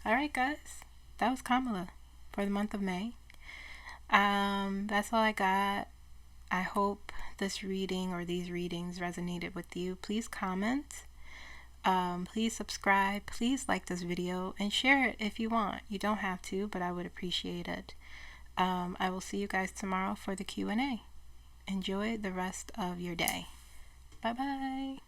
Alright, guys. That was Kamala for the month of May. That's all I got. I hope this reading or these readings resonated with you. Please comment. Please subscribe. Please like this video and share it if you want. You don't have to, but I would appreciate it. I will see you guys tomorrow for the Q&A. Enjoy the rest of your day. Bye-bye.